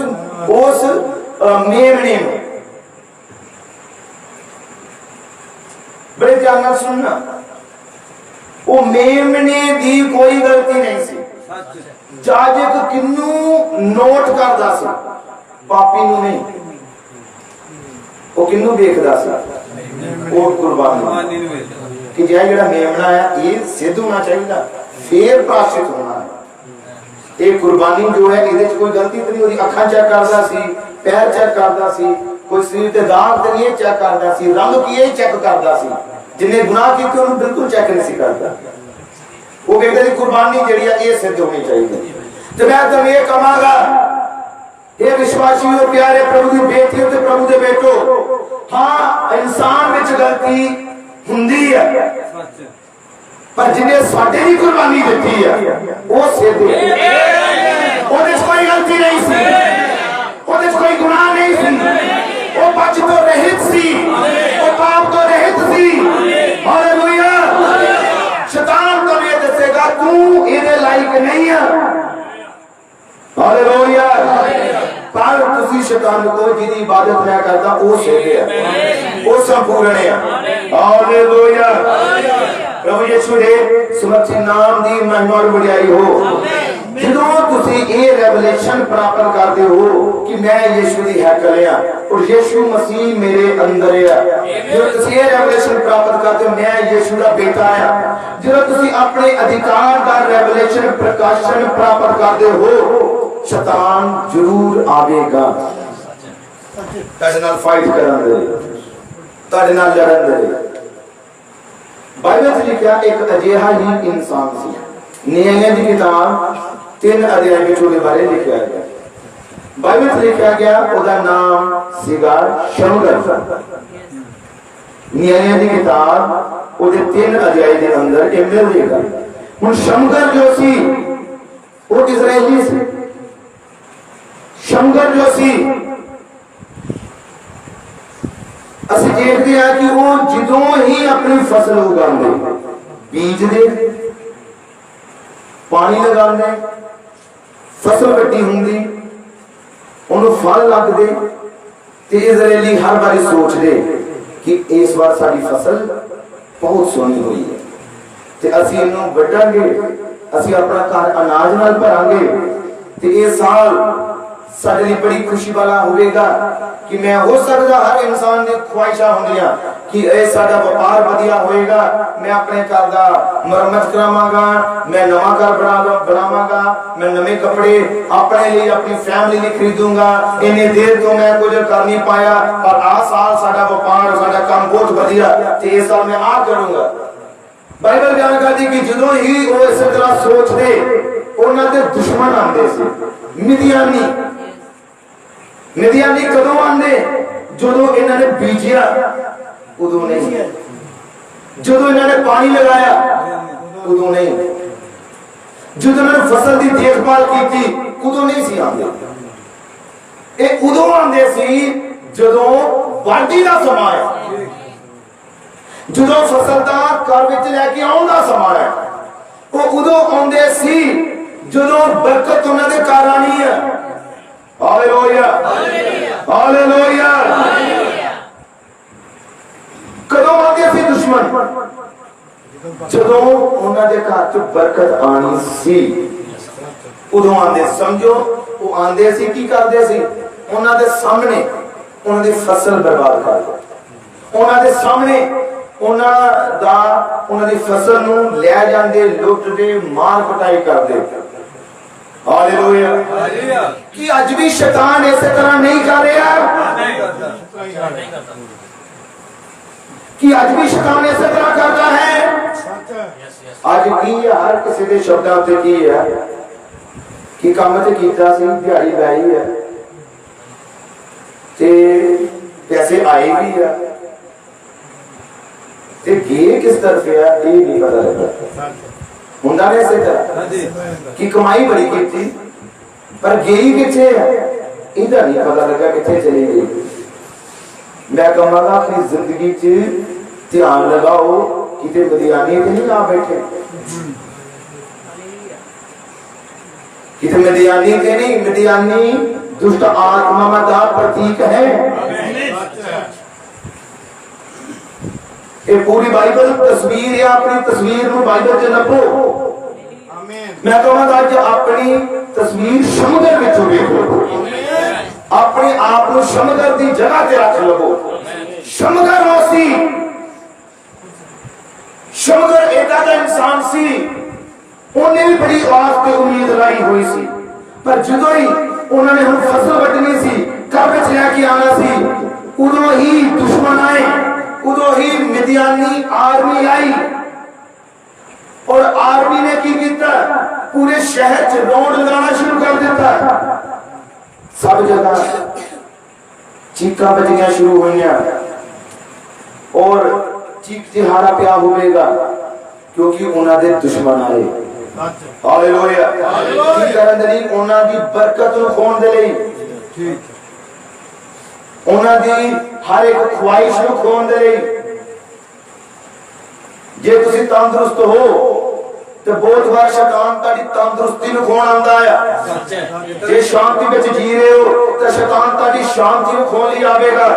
मेमने बड़े ध्यान नाल सुनना, वो मेमने दी कोई गलती नहीं सी। जाजक किन्नू नोट करदा सी, पापी नू नहीं। वो किन्नू देखदा सी, वो कुर्बानी कि जेड़ा मेमना है ये सिद्ध होना चाहिए, फिर प्राश्चित होना है। ये कुर्बानी जो है इहदे च कोई गलती तो नहीं होती। अखां चेक करदा सी, पैर चेक करदा सी, कोई शरीर ते दाग ते नहीं चेक करदा सी, रंग की चेक करदा सी। जिन्हें गुनाह किए उन्हें बिल्कुल चेक नहीं सी करता। वो कहते हैं कुर्बानी जेड़ी है ये सिद्ध होनी चाहिए। तो मैं तुम ये कहांगा, हे विश्वासियों, प्यारे प्रभु की बेटियों ते प्रभु दे बेटो, हाँ इंसान विच गलती हुंदी है, पर जिन्हें साडे दी कुर्बानी दी है वो सिद्ध है। ओदे कोई गलती नहीं सी, ओदे कोई गुनाह नहीं सी, वो बच तो रहित सी, वो पाप तो रहित सी। हालेलुया। शैतान तो ये दसेगा तू इहदे लायक नहीं है। हालेलुया। पर तुसी शैतान को जिहदी इबादत मैं करदा वो सिद्ध है, वो संपूर्ण है। हालेलुया। प्रभु यीशु दे सुमति नाम दी महिमा और बढ़ाई हो। ਜਦੋਂ ਤੁਸੀਂ ਇਹ ਰੈਵਲੇਸ਼ਨ ਪ੍ਰਾਪਤ ਕਰਦੇ ਹੋ ਕਿ ਮੈਂ ਯਿਸੂ ਦੀ ਹੈਕਲ ਆ ਔਰ ਯਿਸੂ ਮਸੀਹ ਮੇਰੇ ਅੰਦਰ ਆ, ਜਦੋਂ ਤੁਸੀਂ ਇਹ ਰੈਵਲੇਸ਼ਨ ਪ੍ਰਾਪਤ ਕਰਦੇ ਹੋ ਮੈਂ ਯਿਸੂ ਦਾ ਬੇਟਾ ਆ, ਜਦੋਂ ਤੁਸੀਂ ਆਪਣੇ ਅਧਿਕਾਰ ਦਾ ਰੈਵਲੇਸ਼ਨ ਪ੍ਰਕਾਸ਼ਨ ਪ੍ਰਾਪਤ ਕਰਦੇ ਹੋ, ਸ਼ੈਤਾਨ ਜ਼ਰੂਰ ਆਵੇਗਾ ਤੁਹਾਡੇ ਨਾਲ ਫਾਈਟ ਕਰਨ ਦੇ ਲਈ, ਤੁਹਾਡੇ ਨਾਲ ਲੜਨ ਦੇ ਲਈ। ਬਾਈਬਲ ਵਿੱਚ ਲਿਖਿਆ ਇੱਕ ਅਜਿਹਾ ਹੀ ਇਨਸਾਨ ਸੀ। ਨਿਹਮਿਆ ਦੀ ਕਿਤਾਬ 3 अध्याय में उसके बारे में लिखा गया। बाइबल में लिखा गया उसका नाम सीगा शमगर। निहमिया की किताब उसके 3 अध्याय के अंदर ये मिलेगा। हुन शमगर जो सी वो इजरायली सी। शमगर जो सी असि देखते हैं कि वो जिदों ही अपनी फसल उगाते, बीजते, पानी लगाते, फसल कट्टी होंगी, उन्होंने फल लगते, ते इजरायली हर बार सोचते कि इस बार साड़ी फसल बहुत सोहनी हुई है, ते असी इन्हों वड्डांगे, असी अपना घर अनाज नाल भरांगे, ते ये साल साडे लिए बड़ी खुशी वाला होगा कि मैं हो सकता हर इंसान की ख्वाहिशां होंदियां कि ए साडा व्यापार वधिया होएगा, मैं अपने घर दा मरम्मत करावांगा, मैं नवा घर बनावांगा, मैं नवे कपड़े अपने लिए अपनी फैमिली लिए खरीदूंगा, इन्नी देर तो मैं कुछ कर नहीं पाया पर आ साल साडा व्यापार साडा काम बहुत वधिया ते इस साल मैं आ करूंगा। बाइबल बयान करदी कि जदों ही वो इस तरह सोचदे उन्हां दे दुश्मन आंदे सी। मिदियानी कदों आंदे? जदों इन्हां ने बीजिया उदों नहीं, जदों इन्हां ने पानी लगाया उदों नहीं, जदों इन्हां ने फसल की देखभाल की उदों नहीं सी आंदे। ये उदों आंदे सी जदों वाढी दा समा है, जदों फसल दा घर विच लैके आउण दा समा है। वो उदों आंदे सी जदों बरकत उन्हां दे घर आनी है। Hallelujah, hallelujah. कदों आंदे सी दुश्मन? जदों उन्हां दे घर च बरकत आनी सी उदों आंदे। समझो वो आंदे सी की करदे सी? उन्हां दे सामने उन्हां दी फसल बर्बाद कर दे, उन्हां दे सामने उन्हां दी फसल नूं ले जांदे, लुटदे, मार कुटाई करदे। हालेलुया। कि आज भी शैतान इस तरह नहीं कर रहा? कि आज भी शैतान इस तरह करता है? आज की हर किसी के शब्दों से की है कि काम ते कीता सी, दिहाड़ी लाई है ते पैसे आए भी है ते गए किस तरफ है ये नहीं पता लगता। हुंदा ने इसे तरह कि कमाई बड़ी की पर गई किथे है इधर नहीं पता लगा किथे चली गई। मैं कहूँगा अपनी जिंदगी च ध्यान लगाओ किते मदियानी ते नहीं आ बैठे, किते मदियानी ते नहीं। मदियानी दुष्ट आत्मा का प्रतीक है। ये पूरी बाइबल तस्वीर है, अपनी तस्वीर में बाइबल च लभो। मैं कहूँगा अज अपनी तस्वीर समुद्र में देखो, अपने आप को समुद्र की जगह से रख लवो। समुद्र रोसी, समुद्र एदा दा इंसान सी, उन्हें भी बड़ी आस ते उम्मीद लाई हुई सी, पर जो ही उन्होंने हम फसल वटनी सी, कब लैके आना सी, उदों ही दुश्मन आए, उदों ही मिदियानी आर्मी आई और आर्मी ने की किया, पूरे शहर च दौड़ लगाना शुरू कर दिता। सब जगह चीका बजियां शुरू हुई और चीख चिहाड़ा प्या होगा, क्योंकि उन्होंने दुश्मन आए। हालेलुया। की करन दे लई, उन्हां दी बरकत नूं खोण दे लई, उन्हां दी हर एक ख्वाहिश नूं खोण दे लई। जे तुसी तंदुरुस्त हो तो बहुत बार शैतान ताड़ी तंदुरुस्ती नूं खोण आंदा है। जे शांति विच जी रहे हो तो शैतान ताड़ी शांति नूं खोण लई आवेगा।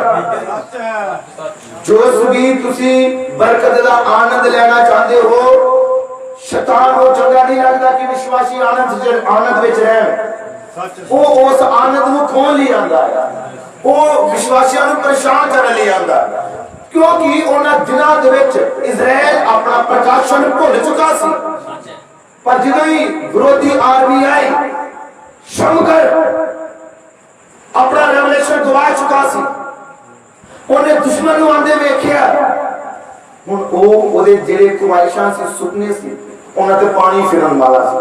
जो भी तुसी बरकत दा आनंद लेना चाहते हो, शैतान को चंगा नहीं लगता कि विश्वासी आनंद विच रहन। वो उस आनंद नूं खोण लई आंदा है, वो विश्वासियां नूं परेशान करन लई आंदा, क्योंकि उन्हां दिनां दे विच इजराइल अपना प्रकाशन भुल चुका सी। पर जो ही विरोधी आर्मी आई, शमगर अपना रेवलेशन गवा चुका सी, उन्हें दुश्मन नूं आंदे वेखिया। हुण ओदे जेड़े ख्वाहिशां सी, सुपने सी, उन्हां ते पानी फिरन वाला सी।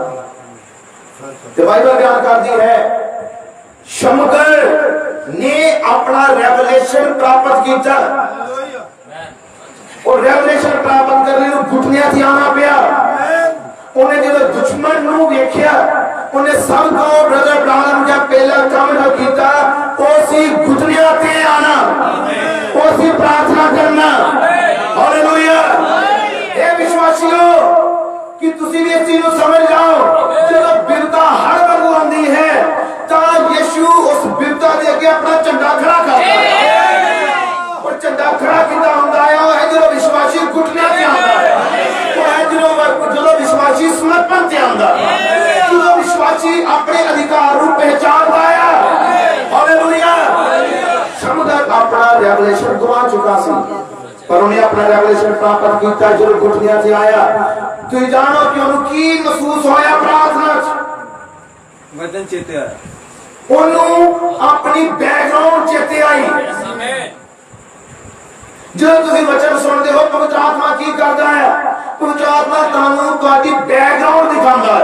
ते बाइबल बयान करदी है, शमगर ने अपना रेवलेशन प्राप्त किया और रेवलेशन प्राप्त करने को घुटनियां थी आना पिया। उन्हें जो दुश्मन नूं वेखिया, उन्हें सब को ब्रदर ब्राह्मण का पहला काम जो किया, उसी घुटनियां ते आना, उसी प्रार्थना करना। हालेलुया। हे विश्वासियों, कि तुसी भी इस चीज को समझ जाओ, जब बिरता हर वांगू आंदी है, तां यीशु उस बिरता दे अगे अपना झंडा खड़ा करता है। और झंडा खड़ा किदा हुंदा है, वो है जो विश्वासी घुटनियां ते आंदा है, वो है जो विश्वासी समर्पण ते आंदा है, जो विश्वासी अपने अधिकार को पहचानदा है। हालेलुया। शमगर अपना रेवलेशन गवा चुका सी, पर उन्हें अपना रेवलेशन प्राप्त किया जो घुटनियां से आया। तुम जानो कि उन्हें की महसूस होया प्रार्थना वचन चेते आया, उन्हें अपनी बैकग्राउंड चेते आई। जो तुम वचन सुनते हो, पवित्र आत्मा की करता है, पवित्र आत्मा तुहानू तुहाडी बैकग्राउंड दिखाता है।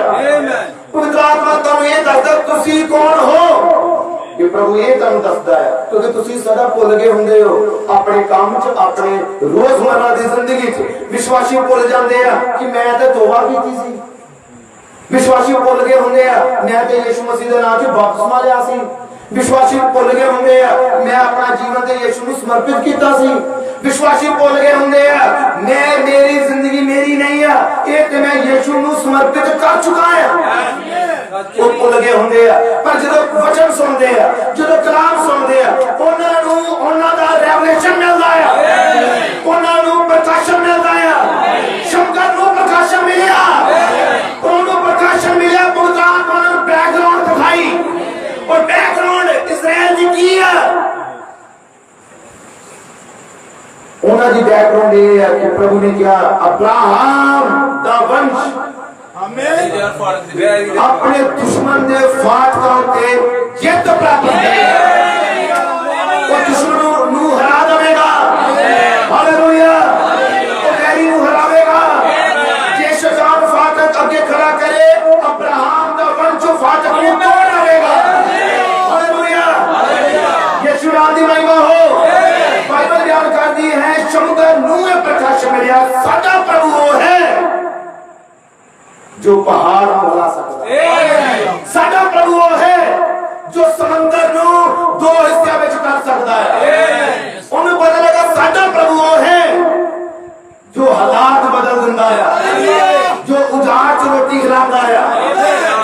पवित्र आत्मा तुहानू ये दसदा तुसी कौन हो। कि प्रभु ये तुहानू दसदा है, क्योंकि तुसी सदा भुल गए हुंदे हो अपने काम च, अपने रोजमर्रा दी जिंदगी च। विश्वासी भुल जाते हैं कि मैं तो तौबा कीती सी, विश्वासी भुल गए होंगे मैं तो यीशु मसीह के नाम से बपतिस्मा लिया सी, विश्वासी भुल गए होंगे मैं अपना जीवन तो यीशु को समर्पित किया सी, विश्वासी भुल गए होंगे मैं मेरी जिंदगी मेरी नहीं है, ये तो मैं यीशु को समर्पित कर चुका है। वो भुल गए होंगे, पर जो वचन सुनते हैं, जो कलाम सुनते हैं, उन्होंने रेवलेशन मिलता है, उन्होंने प्रकाशन मिलता है। शमगर को प्रकाशन मिला, उन्होंने प्रकाशन मिला, पवित्र आत्मा ने बैकग्राउंड दिखाई और बैकग्राउंड इस्राएल जी की है। उन्होंने बैकग्राउंड ये है कि प्रभु ने क्या अब्राहम दा वंश अपने दुश्मन ने फाटकों के जित प्राप्त की, वो दुश्मन नू हरा देगा। हालेलुया। वो गैरी नू हरावेगा। जे शैतान फाटक आगे खड़ा करे, अब्राहम दा वंश फाटक को तोड़ देगा। हालेलुया। यीशु नाम दी महिमा हो। बाइबल बयान करती है, समुद्र नू प्रकाश मिलिया, साडा प्रभु वो है जो पहाड़ को हिला सकता है। साडा प्रभु वो है जो समंदर नू दो हिस्से में कर सकता है। उन्हें पता लगा साडा प्रभु वो है जो हालात बदल दिंदा है, जो उजाड़ च रोटी खिलाता है,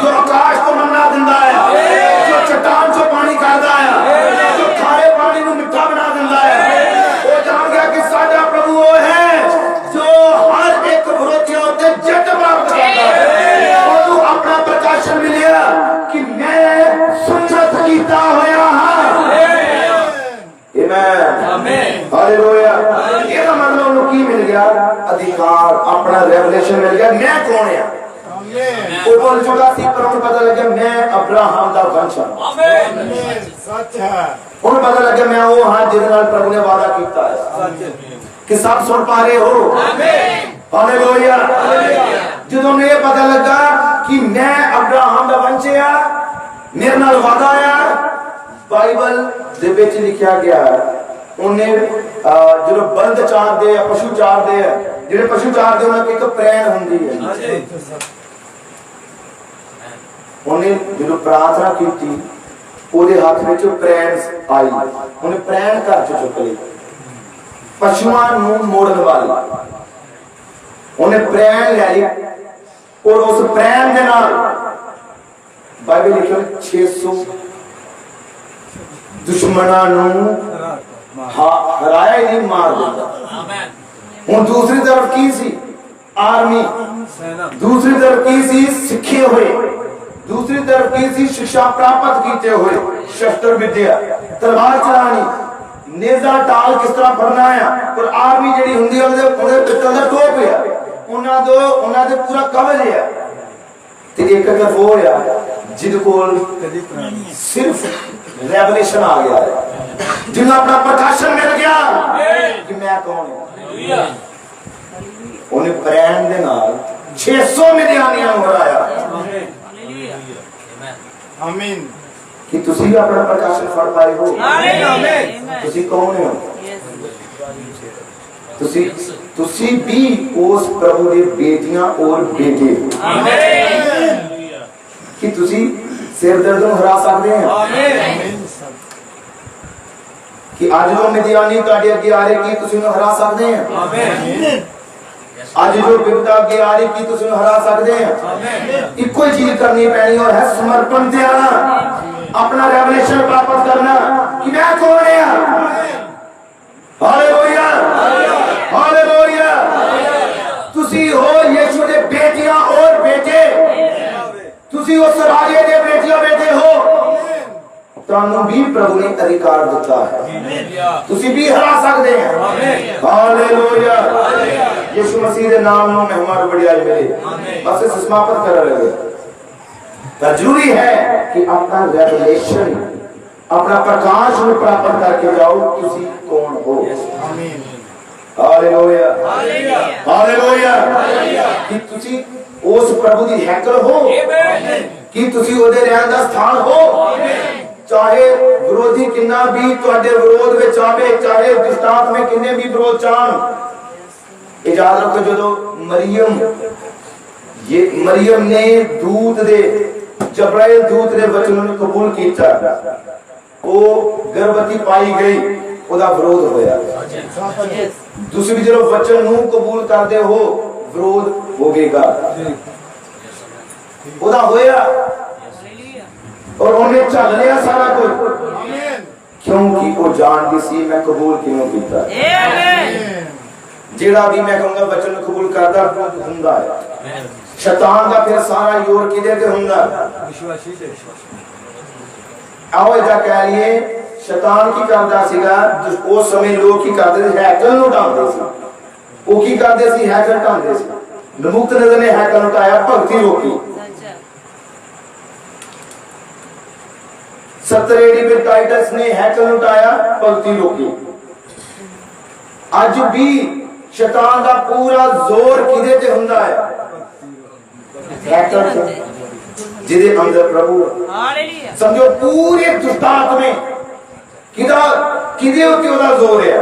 जो आकाश को मन्ना दिंदा है, जो चट्टान चो पानी कर आमीन हालेलुया। ਇਹਦਾ ਮਤਲਬ ਉਹਨੂੰ ਕੀ ਮਿਲ ਗਿਆ? ਅਧਿਕਾਰ, ਆਪਣਾ ਰੈਵਲੇਸ਼ਨ ਮਿਲ ਗਿਆ। ਮੈਂ ਕੌਣ ਆ? ਉਹ ਬੋਲ ਚੁੱਕਾ ਸੀ ਪਰ ਉਹਨੂੰ ਪਤਾ ਲੱਗਿਆ ਮੈਂ ਅਬਰਾਹਮ ਦਾ ਵੰਸ਼ ਹਾਂ। ਆਮੀਨ ਸੱਚ ਹੈ। ਉਹਨੂੰ ਪਤਾ ਲੱਗਿਆ ਮੈਂ ਉਹ ਹਾਂ ਜਿਹਦੇ ਨਾਲ ਪ੍ਰਭੂ ਨੇ ਵਾਅਦਾ ਕੀਤਾ ਹੈ। ਕਿ ਸਭ ਸੁਣ ਪਾ ਰਹੇ ਹੋ? ਆਮੀਨ ਹਾਲੇਲੂਇਆ। ਜਦੋਂ ਮੈਨੂੰ ਇਹ ਪਤਾ ਲੱਗਾ ਕਿ ਮੈਂ ਅਬਰਾਹਮ ਦਾ ਵੰਸ਼ ਆ, ਮੇਰੇ ਨਾਲ ਵਾਅਦਾ ਆ, ਬਾਈਬਲ ਦੇ ਵਿੱਚ ਲਿਖਿਆ ਗਿਆ ਉਹਨੇ ਜਦੋਂ ਬਲਦ ਚਾਰਦੇ ਆ, ਪਸ਼ੂ ਚਾਰਦੇ ਆ, ਜਿਹੜੇ ਪਸ਼ੂ ਚਾਰਦੇ ਉਹਨਾਂ ਕੋਲ ਇੱਕ ਪ੍ਰੈਣ ਹੁੰਦੀ ਹੈ। ਉਹਨੇ ਜਦੋਂ ਪ੍ਰਾਰਥਨਾ ਕੀਤੀ ਉਹਦੇ ਹੱਥ ਵਿੱਚ ਪ੍ਰੈਣ ਆਈ, ਉਹਨੇ ਪ੍ਰੈਣ ਘਰ ਚ ਚੁੱਕ ਲਈ, ਪਸ਼ੂਆਂ ਨੂੰ ਮੋੜਨ ਵਾਲੀ ਉਹਨੇ ਪ੍ਰੈਣ ਲੈ ਲਈ। ਔਰ ਉਸ ਪ੍ਰੈਣ ਦੇ ਨਾਲ ਬਾਈਬਲ ਲਿਖਿਆ 600 ਦੁਸ਼ਮਣਾਂ ਨੂੰ ਹਰਾਇਆ ਹੀ ਨਹੀਂ, ਮਾਰ ਦਿੱਤਾ। ਹੁਣ ਦੂਸਰੀ ਤਰਫ ਕੀ ਸੀ? ਆਰਮੀ। ਦੂਸਰੀ ਤਰਫ ਕੀ ਸੀ? ਸਿੱਖੇ ਹੋਏ। दूसरी तरफ की सी शिक्षा प्राप्त कीते हुए, शस्त्र विद्या, तलवार चलानी, नेजा टाल किस तरह फड़ना है। और आर्मी जेडी हुंदी है ਉਹਦੇ ਪਿੱਤਲ ਦਾ ਟੋਪ ਹੈ, ਉਹਨਾਂ ਦੇ ਪੂਰਾ ਕਵਚ ਹੈ। ਤੇ ਇੱਕ ਅਗਰ ਉਹ ਹੈ ਜਿਹਦੇ ਕੋਲ ਸਿਰਫ ਰੈਵਲੇਸ਼ਨ ਆ ਗਿਆ ਹੈ, ਜਿਹਨੂੰ ਆਪਣਾ ਪ੍ਰਕਾਸ਼ਨ ਮਿਲ ਗਿਆ ਕਿ ਮੈਂ ਕੌਣ ਹਾਂ। ਉਹਨੇ ਪ੍ਰੈਣ ਦੇ ਨਾਲ 600 ਮਿਦਿਆਨੀਆਂ ਨੂੰ ਹਰਾਇਆ। आमीन कि तुसी भी अपना प्रकाशन फड़ पाए हो। आमीन तुसी कौन हो? तुसी भी उस प्रभु के बेटियां और बेटे। आमीन कि तुसी सिर दर्द ਨੂੰ ਹਰਾ ਸਕਦੇ हैं। आमीन कि आज जो मिदियानी ਤੁਹਾਡੇ ਅੱਗੇ ਆ ਰਹੇ ਕੀ ਤੁਸੀਂ ਉਹਨੂੰ ਹਰਾ ਸਕਦੇ हैं। आमीन आज जो विपदा अगे आ रही की तुसी ਉਹਨੂੰ हरा सकते हैं। आमीन ਇੱਕੋ ਹੀ ਚੀਜ਼ ਕਰਨੀ ਪੈਣੀ और है समर्पण ਤੇ आना, अपना रेवलेशन प्राप्त करना कि मैं कौन हूं। Hallelujah hallelujah. तुसी हो यीशु दे बेटियां और बेटे, तुसी उस राजे दे बेटियां बेटे हो। ਤੁਹਾਨੂੰ ਵੀ ਪ੍ਰਭੂ ਨੇ ਅਧਿਕਾਰ ਦਿੱਤਾ ਹੈ, ਤੁਸੀਂ ਵੀ ਹਰਾ ਸਕਦੇ ਹੋ। ਹਾਲੇਲੂਇਆ ਯਿਸੂ ਮਸੀਹ ਦੇ ਨਾਮ ਨੂੰ ਮਹਿਮਾ ਵਡਿਆਈ ਮਿਲੇ। ਬਸ ਇਸ ਸਮਾਪਤ ਕਰ ਰਹੇ ਤਾਂ ਜ਼ਰੂਰੀ ਹੈ ਕਿ ਆਪਣਾ ਰੈਵਲੇਸ਼ਨ, ਆਪਣਾ ਪ੍ਰਕਾਸ਼ ਨੂੰ ਪ੍ਰਾਪਤ ਕਰਕੇ ਜਾਓ ਤੁਸੀਂ ਕੌਣ ਹੋ। आमीन ਹਾਲੇਲੂਇਆ हालेलुया ਹਾਲੇਲੂਇਆ। ਕਿ ਤੁਸੀਂ ਉਸ ਪ੍ਰਭੂ ਦੀ ਹੈਕਲ ਹੋ, ਕਿ ਤੁਸੀਂ ਉਹਦੇ ਰਹਿਣ ਦਾ ਸਥਾਨ ਹੋ। चाहे विरोधी किन्ना भी तुहाडे विरोध विच आवे, चाहे दुष्टांत में किन्ने भी विरोध चाहन, याद रखो जो मरियम ने दूत दे जबराइल दूत दे वचन ਨੂੰ कबूल किया, वो गर्भवती पाई गई, ਉਹਦਾ ਵਿਰੋਧ ਹੋਇਆ। ਤੁਸੀਂ ਵੀ ਜਦੋਂ ਵਚਨ ਨੂੰ ਕਬੂਲ ਕਰਦੇ ਹੋ ਵਿਰੋਧ ਹੋਵੇਗਾ, ਉਹਦਾ ਹੋਇਆ। और उन्हें चल लिया सारा कुछ, क्योंकि वो जानती सी मैं कबूल क्यों किया। जेड़ा भी मैं कहूंगा वचन कबूल करता हुंदा है। शैतान का फिर सारा जोर किदे ते हुंदा? आओ इदा कह लिए शैतान की करदा सीगा उस समय लोग की करदे सी, हैकल नु ढांदे सी। वो की करदे सी? हैकल ढांदे सी। नबूकदनेस्सर ने हैकल उठाया, भक्ति रोकी। 70 AD में टाइटस ने हैकल उठाया, भक्ति रोकी। आज भी शैतान का पूरा जोर किदे ते हुंदा है? हैकल से, जिदे अंदर प्रभु। हालेलुया समझो पूरे दुष्टांत में किदा किदे उते ओदा जोर है?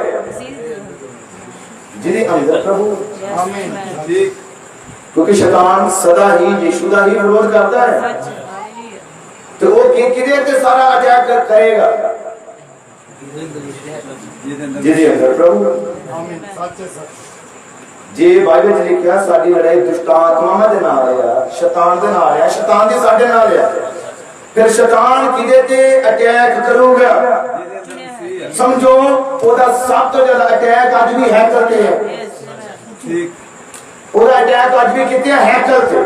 जिदे अंदर प्रभु। आमीन क्योंकि शैतान सदा ही यीशु का ही विरोध करता है, तो वो किधर से सारा अटैक करेगा? जिदे अंदर प्रभु। आमीन सच है सच। जे बाइबल च लिखिया साडी लड़ाई दुष्ट आत्मावां दे नाल है, शैतान दे नाल है, शैतान दे साडे नाल है। फिर शैतान किदे ते अटैक करूगा? समझो ओदा सब तो ज्यादा अटैक आज भी हैकर ते है। ठीक ओदा अटैक आज भी किते हैकर ते।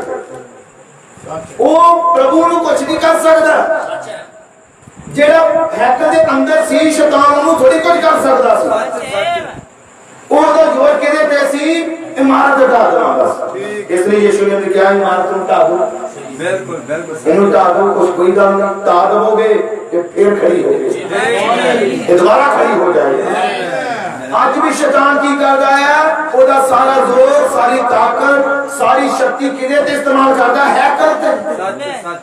वो प्रभु ਨੂੰ ਕੁਝ ਨਹੀਂ ਕਰ ਸਕਦਾ। ਜਿਹੜਾ ਹੈਕਲ ਦੇ ਅੰਦਰ ਸੀ ਸ਼ੈਤਾਨ ਉਹਨੂੰ ਥੋੜੀ ਕੁਝ ਕਰ ਸਕਦਾ ਸੀ ਉਹਦਾ ਜ਼ੋਰ ਕਿਹਦੇ ਤੇ ਸੀ ਇਮਾਰਤ ਢਾ ਦੇਣਾ ਬਸ ਇਸ ਲਈ ਯਿਸੂ ਨੇ ਕਿਹਾ ਇਮਾਰਤ ਨੂੰ ਢਾ ਦੋ बिल्कुल बिल्कुल ਇਹਨੂੰ ਢਾ ਦੋ ਕੁਝ ਕੋਈ ਗੱਲ ਨਹੀਂ ਢਾ ਦਵੋਗੇ ਤੇ ਫਿਰ ਖੜੀ ਹੋਵੇਗੀ ਇਹ ਦੁਬਾਰਾ ਖੜੀ ਹੋ ਜਾਏਗੀ ਅੱਜ ਵੀ ਸ਼ੈਤਾਨ ਕੀ ਕਰਦਾ ਹੈ ਉਹਦਾ ਸਾਰਾ ਜ਼ੋਰ ਸਾਰੀ ਤਾਕਤ ਸਾਰੀ ਸ਼ਕਤੀ ਕਿਹਦੇ ਤੇ ਇਸਤੇਮਾਲ ਕਰਦਾ ਹੈ ਹੈਕਰ ਤੇ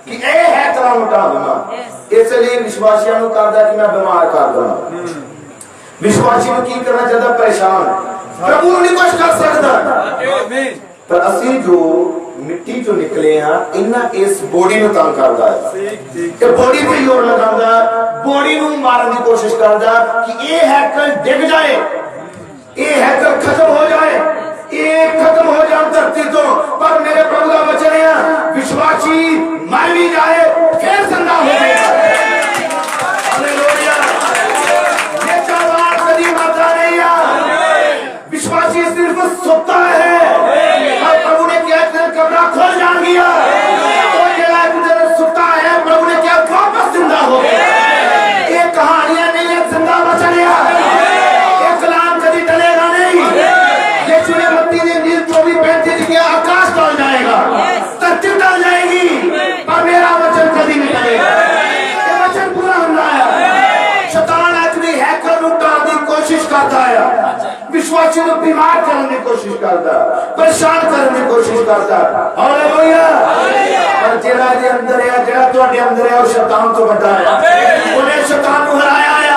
ਕਿ ਇਹ ਹੈਕਰਾਂ ਨੂੰ ਢਾ ਦੇਣਾ ਇਸ ਲਈ ਵਿਸ਼ਵਾਸੀਆਂ ਨੂੰ ਕਰਦਾ ਕਿ ਮੈਂ ਬਿਮਾਰ ਕਰ ਦਵਾਂ विश्वासी को की करना चाहता परेशान प्रभु नहीं कुछ कर सकता पर असि जो मिट्टी जो निकले हैं इन्ना इस बॉडी ਨੂੰ ਤੰਗ ਕਰਦਾ ਹੈ ਕਿ ਬੋਡੀ ਤੇ ਜ਼ੋਰ ਲਗਾਉਂਦਾ ਬੋਡੀ ਨੂੰ ਮਾਰਨ ਦੀ ਕੋਸ਼ਿਸ਼ ਕਰਦਾ ਕਿ ਇਹ ਹੈਕਲ ਡਿੱਗ ਜਾਏ ਇਹ ਹੈਕਲ ਖਤਮ ਹੋ ਜਾਏ ਇਹ ਖਤਮ ਹੋ ਜਾਣ ਧਰਤੀ ਤੋਂ ਪਰ ਮੇਰੇ ਪ੍ਰਭੂ ਦਾ ਵਚਨ ਹੈ ਵਿਸ਼ਵਾਸੀ ਮਰ ਵੀ ਜਾਏ ਫਿਰ ਜ਼ਿੰਦਾ ਹੋ ਜਾਏਗਾ ਹਾਲੇਲੂਇਆ विश्वासी सिर्फ सोता है और प्रभु ने क्या कमरा खोल जान गया तो जरा सोता है प्रभु ने क्या वापस जिंदा हो गया ये कहानियां नहीं है जिंदा बचनिया ये कलाम कभी टलेगा नहीं यीशु ने मत्ती ने नील 24:35 किया आकाश टल जाएगा धरती टल जाएगी पर मेरा वचन कभी नहीं टलेगा ये वचन पूरा होना है शैतान आदमी हैकर लुटाने की कोशिश करता है विश्वासी को बीमार करने की कोशिश करता परेशान करने की कोशिश करता हालेलुया पर जेड़ा दे अंदर है जेड़ा ਤੁਹਾਡੇ अंदर है वो शैतान तो बड़ा है ਉਹਨੇ शैतान ਨੂੰ ਹਰਾਇਆ ਹੈ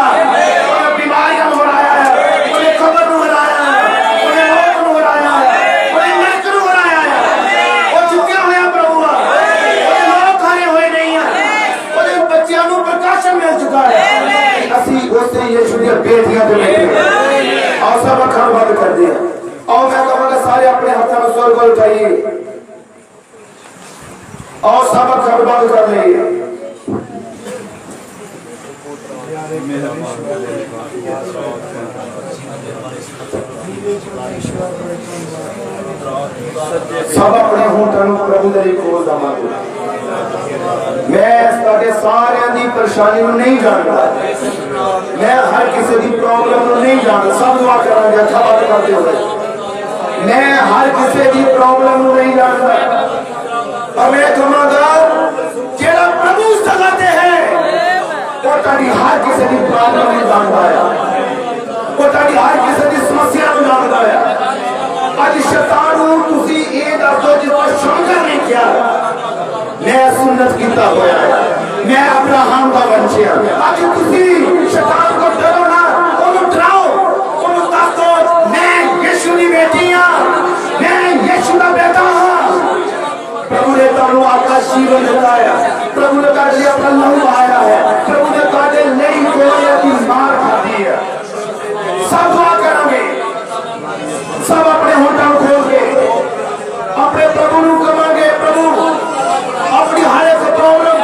ਉਹਨੇ ਬਿਮਾਰੀਆਂ ਨੂੰ ਹਰਾਇਆ ਹੈ ਉਹਨੇ ਕਬਰ ਨੂੰ ਹਰਾਇਆ ਹੈ ਉਹਨੇ ਮੌਤ ਨੂੰ ਹਰਾਇਆ ਹੈ ਉਹਨੇ ਨਰਕ ਨੂੰ ਹਰਾਇਆ ਹੈ ਉਹ ਚੁੱਕਿਆ ਹੋਇਆ ਪ੍ਰਭੂ ਆ ਉਹਦੇ ਲੋਕ ਹਾਰੇ ਹੋਏ ਨਹੀਂ ਆ ਉਹਦੇ ਬੱਚਿਆਂ ਨੂੰ ਪ੍ਰਕਾਸ਼ਨ ਮਿਲ ਚੁੱਕਾ ਹੈ ਅਸੀਂ ਉਸੇ ਯਿਸੂ ਦੀਆਂ ਬੇਟੀਆਂ ਦੇ ਵਿੱਚ और सब अखान बंद कर दिया और मैं कहूँगा सारे अपने हाथों में स्वर्ग को उठाइए और सब अखान बंद कर लीजिए सब अपने होठों प्रभु दे खोल दवांगे मैं सारे सारे दी परेशानी को नहीं जानता मैं हर किसी की प्रॉब्लम को नहीं जानता सब दुआ करांगे अच्छा बात करते हुए मैं हर किसी की प्रॉब्लम को नहीं जानता और मैं कहूँगा जेड़ा प्रभु सगाते हैं वो ताड़ी हर किसी की प्रॉब्लम नहीं जानता है वो ताड़ी हर किसी की समस्या को जानता है आज शैतान तुसी ये दस दो जितना शंकर ने किया मैं सुन्नत कीता होया है मैं अब्राहम का वंश हां आज तुसी शैतान को डरो ना ओनु डराओ ओनु दस दो मैं यीशु की बेटी हां मैं यीशु का बेटा हां प्रभु ने तानू आकाश जीवन दिलाया प्रभु ने कर लिया अपना लहू बहाया है प्रभु ने काटे नहीं कोई की मार खाती है सब दुआ करेंगे सब अपने होठों खोल के अपने प्रभु को कमांगे प्रभु अपनी हर एक प्रॉब्लम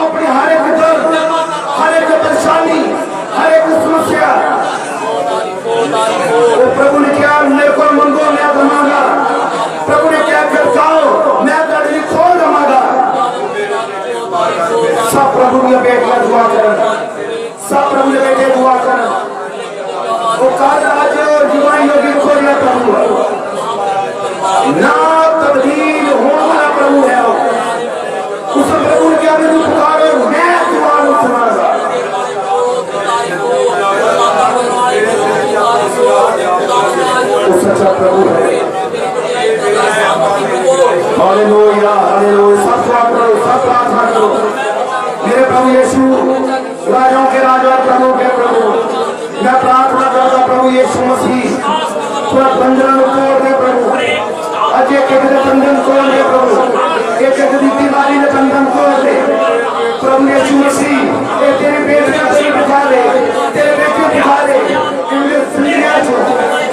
अपनी हर एक दर्द हर एक परेशानी हर एक समस्या वो प्रभु ने क्या मेरे को मंगो मैं दमागा प्रभु ने क्या खर्चाओ मैं तेरे खोल दमागा सब प्रभु के बेटे दुआ करें सब प्रभु के बेटे दुआ करें वो काल राज और जीवन योगी खोल लिया प्रभु ना तब्दील होने वाला प्रभु है उस प्रभु के आगे तू पुकारो मैं दुआ नहीं सुनागा वो सच्चा प्रभु है हालेलुया हालेलुया सब दुआ करो सब प्रार्थना करो मेरे प्रभु यीशु राजाओं के राजा प्रभु के प्रभु मैं प्रार्थना करता प्रभु यीशु मसीह पूरा बंधन तोड़ दे प्रभु आज एक बंधन तोड़ दे प्रभु एक बीमारी ने बंधन तोड़ दे प्रभु यीशु मसीह ये तेरे बेटे का सिर उठा ले तेरे बेटे उठा ले इनके सिलिया जो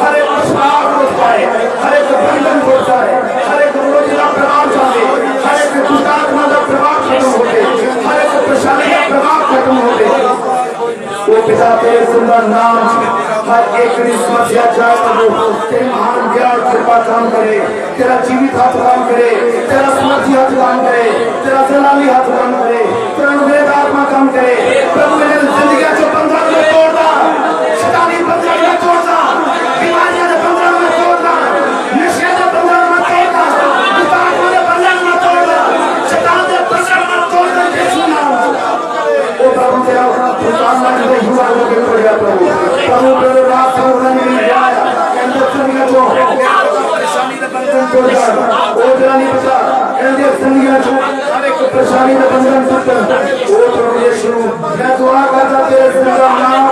हर एक पछतावा को पाए हर एक बंधन को जाए हर एक रोज का प्रभाव जाए हर एक दुष्टात्मा का प्रभाव खत्म हो जाए हर एक परेशानी का प्रभाव खत्म हो जाए वो पिता तेरे सुंदर नाम हर एक समस्या जाए प्रभु तेरे महान ज्ञान कृपा काम करे तेरा जीवित हाथ काम करे तेरा समर्थी हाथ काम करे तेरा जलाली हाथ काम करे तेरा अनुग्रह आत्मा काम करे। प्रभु मेरे जिंदगी के बंधन में तोड़ता, शैतानी बंधन में तोड़ता, बीमारियां के बंधन में तोड़ता, नशे के बंधन में तोड़ता, दुष्टात्मा के बंधन में तोड़ता, शैतान के बंधन में तोड़ता यीशु नाम। ओ प्रभु तेरा पुकार में हुआ लोग तोड़ गया प्रभु। प्रभु तेरे रात को नहीं मिला कहते सुनिए तो परेशानी के बंधन तोड़ गया। ओ तेरा नहीं पता कहते सुनिए तो हर एक परेशानी के बंधन टूटा। ओ प्रभु यीशु मैं दुआ करता तेरे से नाम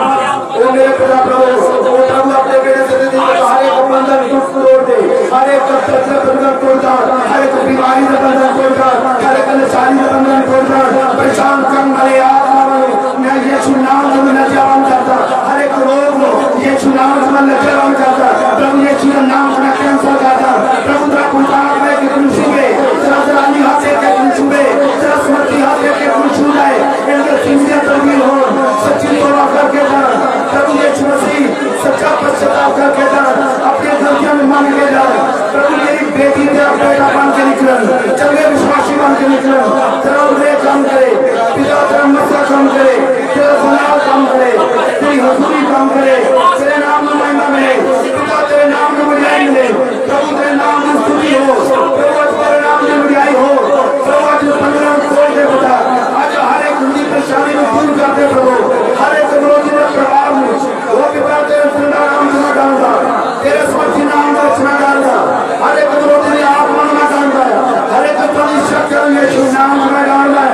ओ मेरे पिता प्रभु ओ प्रभु अपने बेटे से दे हर एक बंधन तोड़ दे, हर एक बंधन तोड़ दे, हर एक बीमारी का बंधन तोड़ दे, हर एक परेशानी का बंधन तोड़ दे। परेशान करने वाले आत्मा मैं यीशु नाम में नजर करता, हर एक रोग यीशु नाम में नजर करता, प्रभु यीशु का नाम में कैंसर करता, प्रभु तेरा पुकार में कि तुम छूए, तेरा सराहनीय हाथ से कि तुम छूए, तेरा स्मृति हाथ से कि तुम छू जाए, इनके सिंह तब्दील हो, सच्ची तौबा करके जा, प्रभु यीशु मसीह सच्चा पश्चाताप करके जा, अपने गलतियों में मान के जा। प्रभु मेरी बेटी तेरा बेटा बन के निकल, चंगे विश्वासी बन के निकल, तेरा उल्लेख काम करे, पिता तेरा मसला काम करे, तेरा गुनाह काम करे, तेरी हजूरी काम करे, तेरे नाम में महिमा मिले, पिता तेरे नाम में बड़ाई मिले, प्रभु तेरे नाम में स्तुति हो, प्रभु तेरे नाम में बड़ाई हो, प्रभु आज बंधन तोड़ दे बता, आज हर एक उनकी परेशानी में दूर कर दे प्रभु, हर एक विरोधी के प्रभाव में वो पिता तेरे सुंदर नाम सुना डालता, तेरे समर्थी नाम का सुना डालता, हर एक विरोधी आत्मा में डालता, हर एक परिश्रम कर यीशु नाम में डालता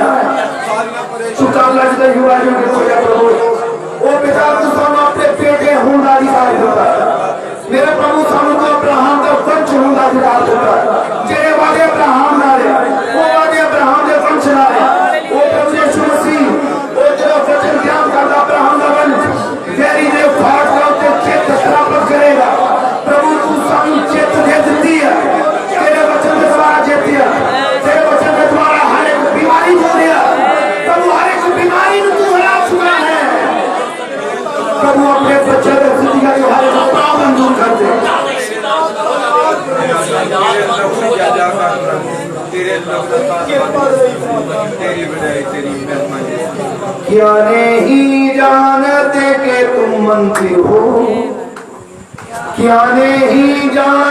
सुकाल लगता युवा जो के कोई प्रभु ओ पिता तू सब अपने बेटे होना अधिकार देता मेरे प्रभु सामने को अब्राहम का वंश होना अधिकार देता तेरे वादे अब्राहम नारे वो वादे अब्राहम के वंश नारे ओ प्रभु यीशु मसीह ओ तेरा वचन ज्ञान करता अब्राहम का वंश तेरी ने फाड़ का ते चेत स्थापित करेगा प्रभु तू सामने चेत दे देती है तेरे वचन के द्वारा जीती है तेरे वचन के द्वारा हर एक बीमारी हो दिया प्रभु हर एक बीमारी में तू हरा चुका है प्रभु अपने बच्चे को जिंदगी का जो हर एक प्रॉब्लम दूर कर दे क्या नहीं जानते कि तुम मंत्री हो क्या नहीं जान